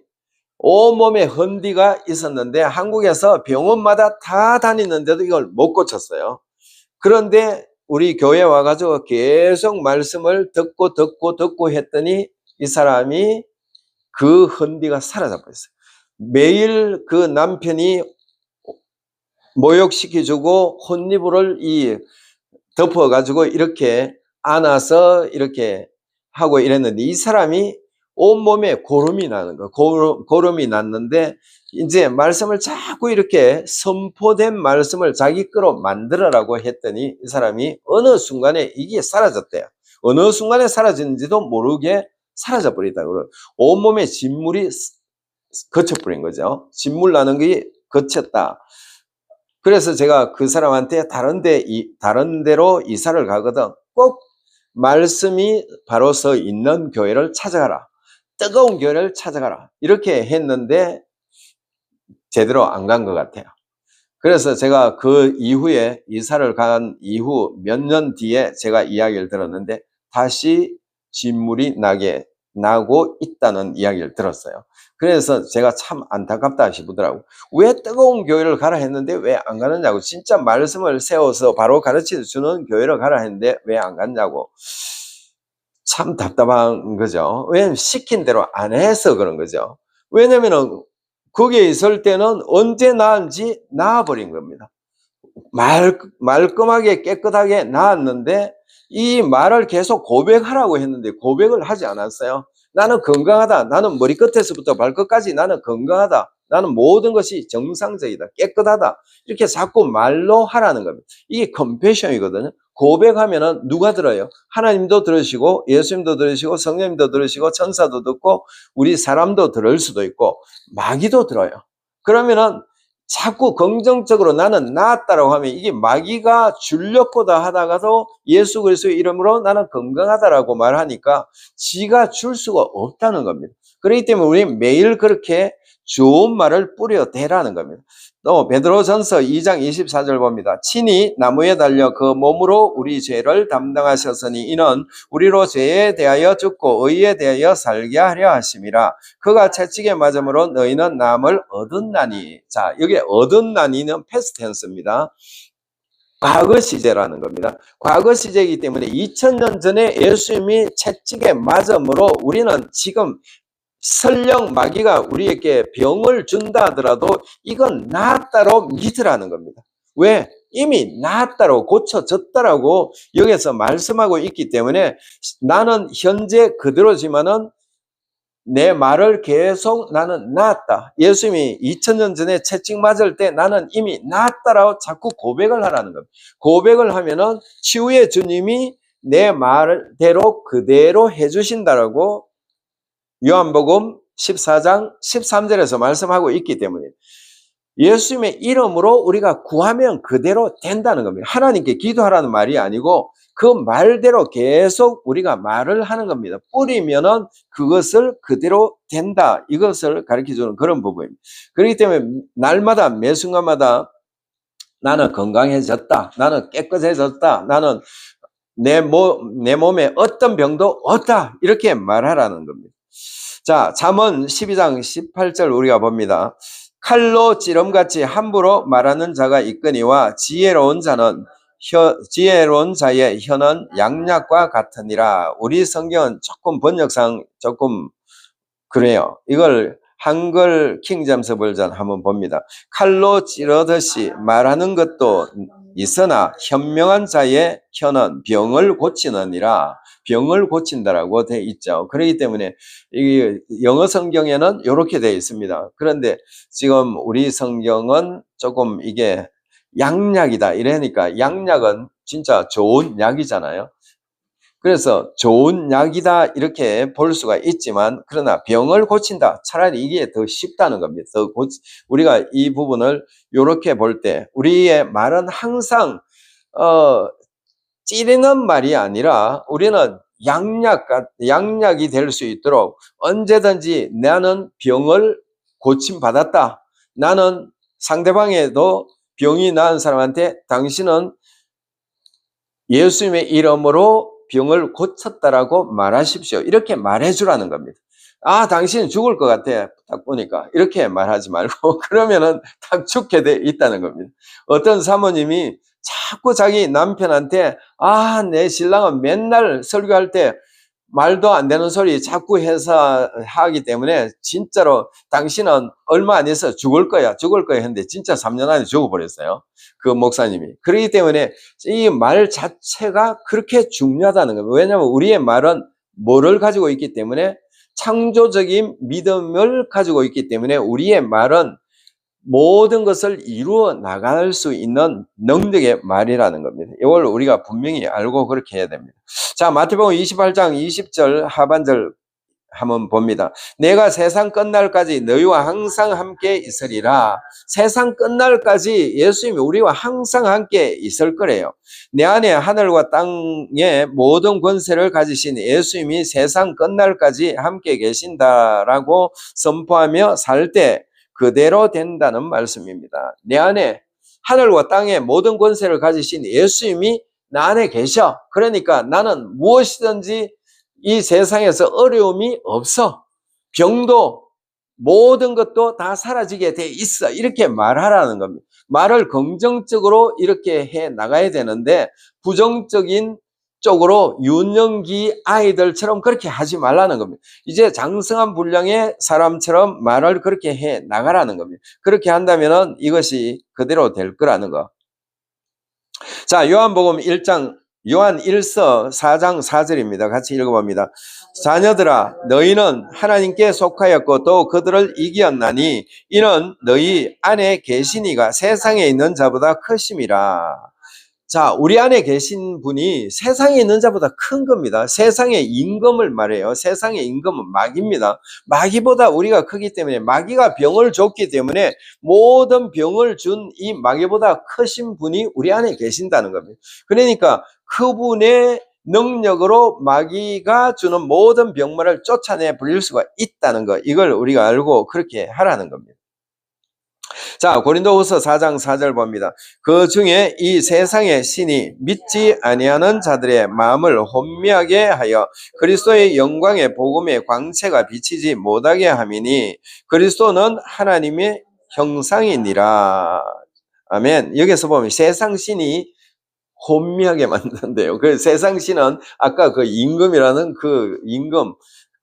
온몸에 헌디가 있었는데 한국에서 병원마다 다 다니는데도 이걸 못 고쳤어요. 그런데 우리 교회에 와가지고 계속 말씀을 듣고 했더니 이 사람이 그 헌디가 사라져 버렸어요. 매일 그 남편이 모욕시켜주고 혼니부를 덮어가지고 이렇게 안아서 이렇게 하고 이랬는데 이 사람이 온몸에 고름이 나는 거, 고름이 났는데 이제 말씀을 자꾸 이렇게 선포된 말씀을 자기 거로 만들어라고 했더니 이 사람이 어느 순간에 이게 사라졌대요. 어느 순간에 사라졌는지도 모르게 사라져 버리다고. 온몸에 진물이 거쳐버린 거죠. 진물 나는 게 거쳤다. 그래서 제가 그 사람한테 다른 데로 이사를 가거든. 꼭 말씀이 바로 서 있는 교회를 찾아가라. 뜨거운 교회를 찾아가라. 이렇게 했는데 제대로 안 간 것 같아요. 그래서 제가 그 이후에 이사를 간 이후 몇 년 뒤에 제가 이야기를 들었는데 다시 진물이 나고 있다는 이야기를 들었어요. 그래서 제가 참 안타깝다 싶더라고요. 왜 뜨거운 교회를 가라 했는데 왜 안 가느냐고. 진짜 말씀을 세워서 바로 가르쳐 주는 교회를 가라 했는데 왜 안 갔냐고. 참 답답한 거죠. 왜냐면 시킨 대로 안 해서 그런 거죠. 왜냐면은 거기에 있을 때는 언제 나은지 나아버린 겁니다. 말끔하게 깨끗하게 나았는데 이 말을 계속 고백하라고 했는데 고백을 하지 않았어요. 나는 건강하다. 나는 머리끝에서부터 발끝까지 나는 건강하다. 나는 모든 것이 정상적이다. 깨끗하다. 이렇게 자꾸 말로 하라는 겁니다. 이게 컴패션이거든요. 고백하면은 누가 들어요? 하나님도 들으시고 예수님도 들으시고 성령님도 들으시고 천사도 듣고 우리 사람도 들을 수도 있고 마귀도 들어요. 그러면은 자꾸 긍정적으로 나는 나았다라고 하면 이게 마귀가 줄려보다 하다가도 예수 그리스도의 이름으로 나는 건강하다라고 말하니까 지가 줄 수가 없다는 겁니다. 그렇기 때문에 우리 매일 그렇게 좋은 말을 뿌려대라는 겁니다. 또 베드로전서 2장 24절 봅니다. 친히 나무에 달려 그 몸으로 우리 죄를 담당하셨으니 이는 우리로 죄에 대하여 죽고 의에 대하여 살게 하려 하심이라. 그가 채찍에 맞음으로 너희는 남을 얻었나니. 자, 여기 얻었나니는 패스트 텐스입니다. 과거 시제라는 겁니다. 과거 시제이기 때문에 2000년 전에 예수님이 채찍에 맞음으로 우리는 지금 설령 마귀가 우리에게 병을 준다 하더라도 이건 나았다로 믿으라는 겁니다. 왜? 이미 나았다로 고쳐졌다라고 여기서 말씀하고 있기 때문에 나는 현재 그대로지만은 내 말을 계속 나는 나았다. 예수님이 2000년 전에 채찍 맞을 때 나는 이미 나았다라고 자꾸 고백을 하라는 겁니다. 고백을 하면은 치유의 주님이 내 말대로 그대로 해주신다라고 요한복음 14장 13절에서 말씀하고 있기 때문에 예수님의 이름으로 우리가 구하면 그대로 된다는 겁니다. 하나님께 기도하라는 말이 아니고 그 말대로 계속 우리가 말을 하는 겁니다. 뿌리면은 그것을 그대로 된다. 이것을 가르쳐주는 그런 부분입니다. 그렇기 때문에 날마다 매 순간마다 나는 건강해졌다. 나는 깨끗해졌다. 나는 내 몸에 어떤 병도 없다. 이렇게 말하라는 겁니다. 자, 잠언 12장 18절 우리가 봅니다. 칼로 찌름같이 함부로 말하는 자가 있거니와 지혜로운 자의 혀는 양약과 같으니라. 우리 성경은 조금 번역상 조금 그래요. 이걸 한글 킹제임스 버전 한번 봅니다. 칼로 찌르듯이 말하는 것도 있으나 현명한 자의 혀는 병을 고치느니라. 병을 고친다라고 돼 있죠. 그렇기 때문에 이 영어 성경에는 이렇게 돼 있습니다. 그런데 지금 우리 성경은 조금 이게 양약이다 이러니까 양약은 진짜 좋은 약이잖아요. 그래서 좋은 약이다 이렇게 볼 수가 있지만 그러나 병을 고친다. 차라리 이게 더 쉽다는 겁니다. 우리가 이 부분을 이렇게 볼 때 우리의 말은 항상 찌르는 말이 아니라 우리는 양약이 될 수 있도록 언제든지 나는 병을 고침받았다. 나는 상대방에도 병이 나은 사람한테 당신은 예수님의 이름으로 병을 고쳤다라고 말하십시오. 이렇게 말해주라는 겁니다. 아, 당신은 죽을 것 같아. 딱 보니까. 이렇게 말하지 말고, 그러면은 딱 죽게 돼 있다는 겁니다. 어떤 사모님이 자꾸 자기 남편한테, 아, 내 신랑은 맨날 설교할 때 말도 안 되는 소리 자꾸 해서 하기 때문에 진짜로 당신은 얼마 안 해서 죽을 거야 했는데 진짜 3년 안에 죽어버렸어요. 그 목사님이. 그렇기 때문에 이 말 자체가 그렇게 중요하다는 거예요. 왜냐하면 우리의 말은 뭐를 가지고 있기 때문에 창조적인 믿음을 가지고 있기 때문에 우리의 말은 모든 것을 이루어 나갈 수 있는 능력의 말이라는 겁니다. 이걸 우리가 분명히 알고 그렇게 해야 됩니다. 자, 마태복음 28장 20절 하반절 한번 봅니다. 내가 세상 끝날까지 너희와 항상 함께 있으리라. 세상 끝날까지 예수님이 우리와 항상 함께 있을 거래요. 내 안에 하늘과 땅의 모든 권세를 가지신 예수님이 세상 끝날까지 함께 계신다라고 선포하며 살 때 그대로 된다는 말씀입니다. 내 안에 하늘과 땅의 모든 권세를 가지신 예수님이 나 안에 계셔. 그러니까 나는 무엇이든지 이 세상에서 어려움이 없어. 병도 모든 것도 다 사라지게 돼 있어. 이렇게 말하라는 겁니다. 말을 긍정적으로 이렇게 해 나가야 되는데 부정적인 쪽으로 유년기 아이들처럼 그렇게 하지 말라는 겁니다. 이제 장성한 분량의 사람처럼 말을 그렇게 해 나가라는 겁니다. 그렇게 한다면은 이것이 그대로 될 거라는 거. 자, 요한 1서 4장 4절입니다. 같이 읽어봅니다. 자녀들아, 너희는 하나님께 속하였고 또 그들을 이기었나니 이는 너희 안에 계시니가 세상에 있는 자보다 크심이라. 자, 우리 안에 계신 분이 세상에 있는 자보다 큰 겁니다. 세상의 임금을 말해요. 세상의 임금은 마귀입니다. 마귀보다 우리가 크기 때문에 마귀가 병을 줬기 때문에 모든 병을 준 이 마귀보다 크신 분이 우리 안에 계신다는 겁니다. 그러니까 그분의 능력으로 마귀가 주는 모든 병마를 쫓아내 버릴 수가 있다는 것, 이걸 우리가 알고 그렇게 하라는 겁니다. 자, 고린도후서 4장 4절 봅니다. 그 중에 이 세상의 신이 믿지 아니하는 자들의 마음을 혼미하게 하여 그리스도의 영광의 복음의 광채가 비치지 못하게 함이니 그리스도는 하나님의 형상이니라. 아멘. 여기서 보면 세상 신이 혼미하게 만든대요. 그 세상 신은 아까 그 임금이라는 그 임금,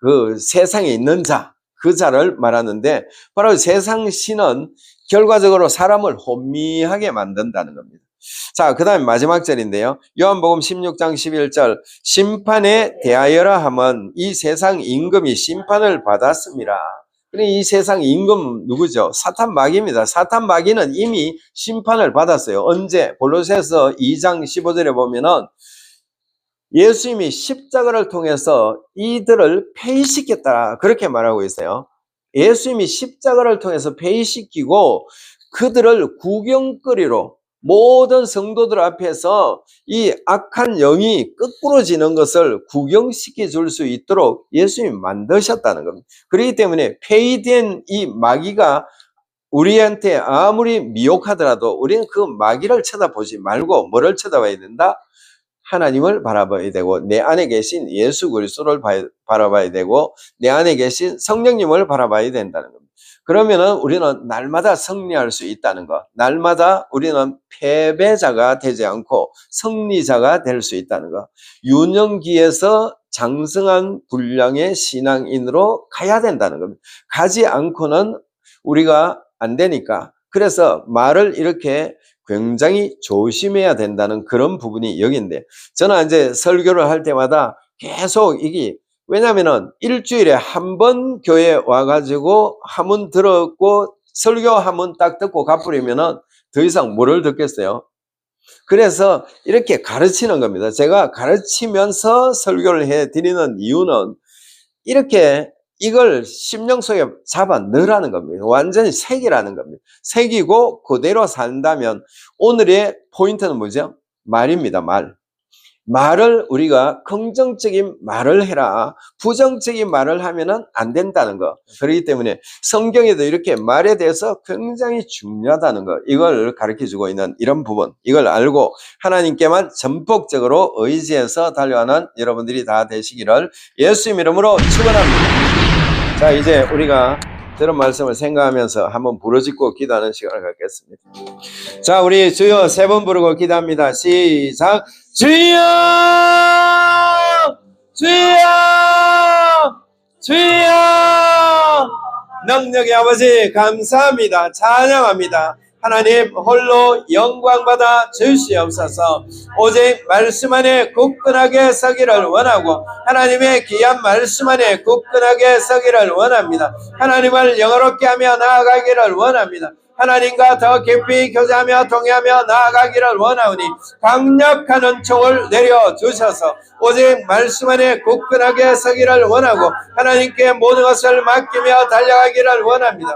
그 세상에 있는 자, 그 자를 말하는데 바로 세상 신은 결과적으로 사람을 혼미하게 만든다는 겁니다. 자, 그 다음에 마지막 절인데요. 요한복음 16장 11절 심판에 대하여라 함은 이 세상 임금이 심판을 받았습니다. 이 세상 임금 누구죠? 사탄 마귀입니다. 사탄 마귀는 이미 심판을 받았어요. 언제? 골로새서 2장 15절에 보면은 예수님이 십자가를 통해서 이들을 폐위시켰다, 그렇게 말하고 있어요. 예수님이 십자가를 통해서 폐위시키고 그들을 구경거리로 모든 성도들 앞에서 이 악한 영이 거꾸로지는 것을 구경시켜 줄 수 있도록 예수님이 만드셨다는 겁니다. 그렇기 때문에 폐위된 이 마귀가 우리한테 아무리 미혹하더라도 우리는 그 마귀를 쳐다보지 말고 뭐를 쳐다봐야 된다? 하나님을 바라봐야 되고 내 안에 계신 예수 그리스도를 바라봐야 되고 내 안에 계신 성령님을 바라봐야 된다는 겁니다. 그러면은 우리는 날마다 승리할 수 있다는 것, 날마다 우리는 패배자가 되지 않고 승리자가 될 수 있다는 것, 유년기에서 장성한 분량의 신앙인으로 가야 된다는 겁니다. 가지 않고는 우리가 안 되니까, 그래서 말을 이렇게 굉장히 조심해야 된다는 그런 부분이 여기인데, 저는 이제 설교를 할 때마다 계속 이게, 왜냐면은 일주일에 한 번 교회 와가지고 한문 들었고 설교 한문 딱 듣고 가버리면은 더 이상 뭐를 듣겠어요? 그래서 이렇게 가르치는 겁니다. 제가 가르치면서 설교를 해 드리는 이유는 이렇게 이걸 심령 속에 잡아 넣으라는 겁니다. 완전히 새기라는 겁니다. 새기고 그대로 산다면 오늘의 포인트는 뭐죠? 말입니다. 말을 우리가 긍정적인 말을 해라. 부정적인 말을 하면은 안 된다는 거. 그렇기 때문에 성경에도 이렇게 말에 대해서 굉장히 중요하다는 거, 이걸 가르쳐 주고 있는 이런 부분, 이걸 알고 하나님께만 전폭적으로 의지해서 달려가는 여러분들이 다 되시기를 예수님 이름으로 축원합니다. 자, 이제 우리가 들은 말씀을 생각하면서 한번 부르짖고 기도하는 시간을 갖겠습니다. 자, 우리 주여 세 번 부르고 기도합니다. 시작. 주여, 주여, 주여. 능력의 아버지 감사합니다. 찬양합니다. 하나님 홀로 영광받아 주시옵소서. 오직 말씀 안에 굳건하게 서기를 원하고 하나님의 귀한 말씀 안에 굳건하게 서기를 원합니다. 하나님을 영화롭게 하며 나아가기를 원합니다. 하나님과 더 깊이 교제하며 동의하며 나아가기를 원하오니 강력한 은총을 내려주셔서 오직 말씀 안에 굳건하게 서기를 원하고 하나님께 모든 것을 맡기며 달려가기를 원합니다.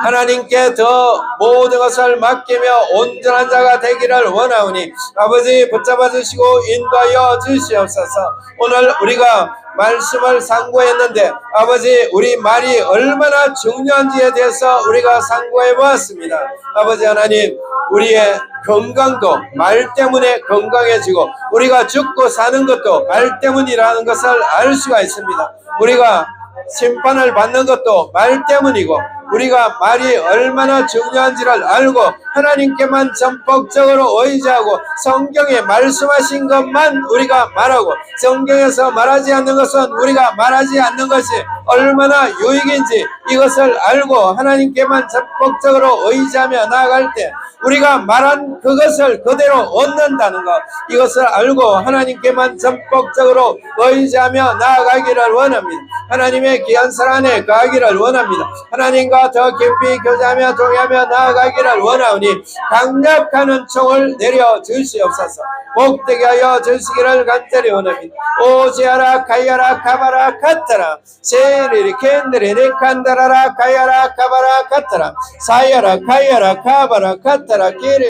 하나님께 더 모든 것을 맡기며 온전한 자가 되기를 원하오니 아버지 붙잡아 주시고 인도하여 주시옵소서. 오늘 우리가 말씀을 상고했는데 아버지 우리 말이 얼마나 중요한지에 대해서 우리가 상고해 보았습니다. 아버지 하나님, 우리의 건강도 말 때문에 건강해지고 우리가 죽고 사는 것도 말 때문이라는 것을 알 수가 있습니다. 우리가 심판을 받는 것도 말 때문이고 우리가 말이 얼마나 중요한지를 알고 하나님께만 전폭적으로 의지하고 성경에 말씀하신 것만 우리가 말하고 성경에서 말하지 않는 것은 우리가 말하지 않는 것이 얼마나 유익인지 이것을 알고 하나님께만 전폭적으로 의지하며 나아갈 때 우리가 말한 그것을 그대로 얻는다는 것, 이것을 알고 하나님께만 전폭적으로 의지하며 나아가기를 원합니다. 하나님의 귀한 사랑 안에 가기를 원합니다. 하나님과 더 깊이 교제하며 동의하며 나아가기를 원하오니 강력한 은총을 내려주시옵소서. 복되게 하여 주시기를 간절히 원합니다. 오지아라 가야라 가바라 카타라 세리리 캔드리리 칸다라라 가야라 가바라 카타라 사야라 가야라 가바라 카타라 기리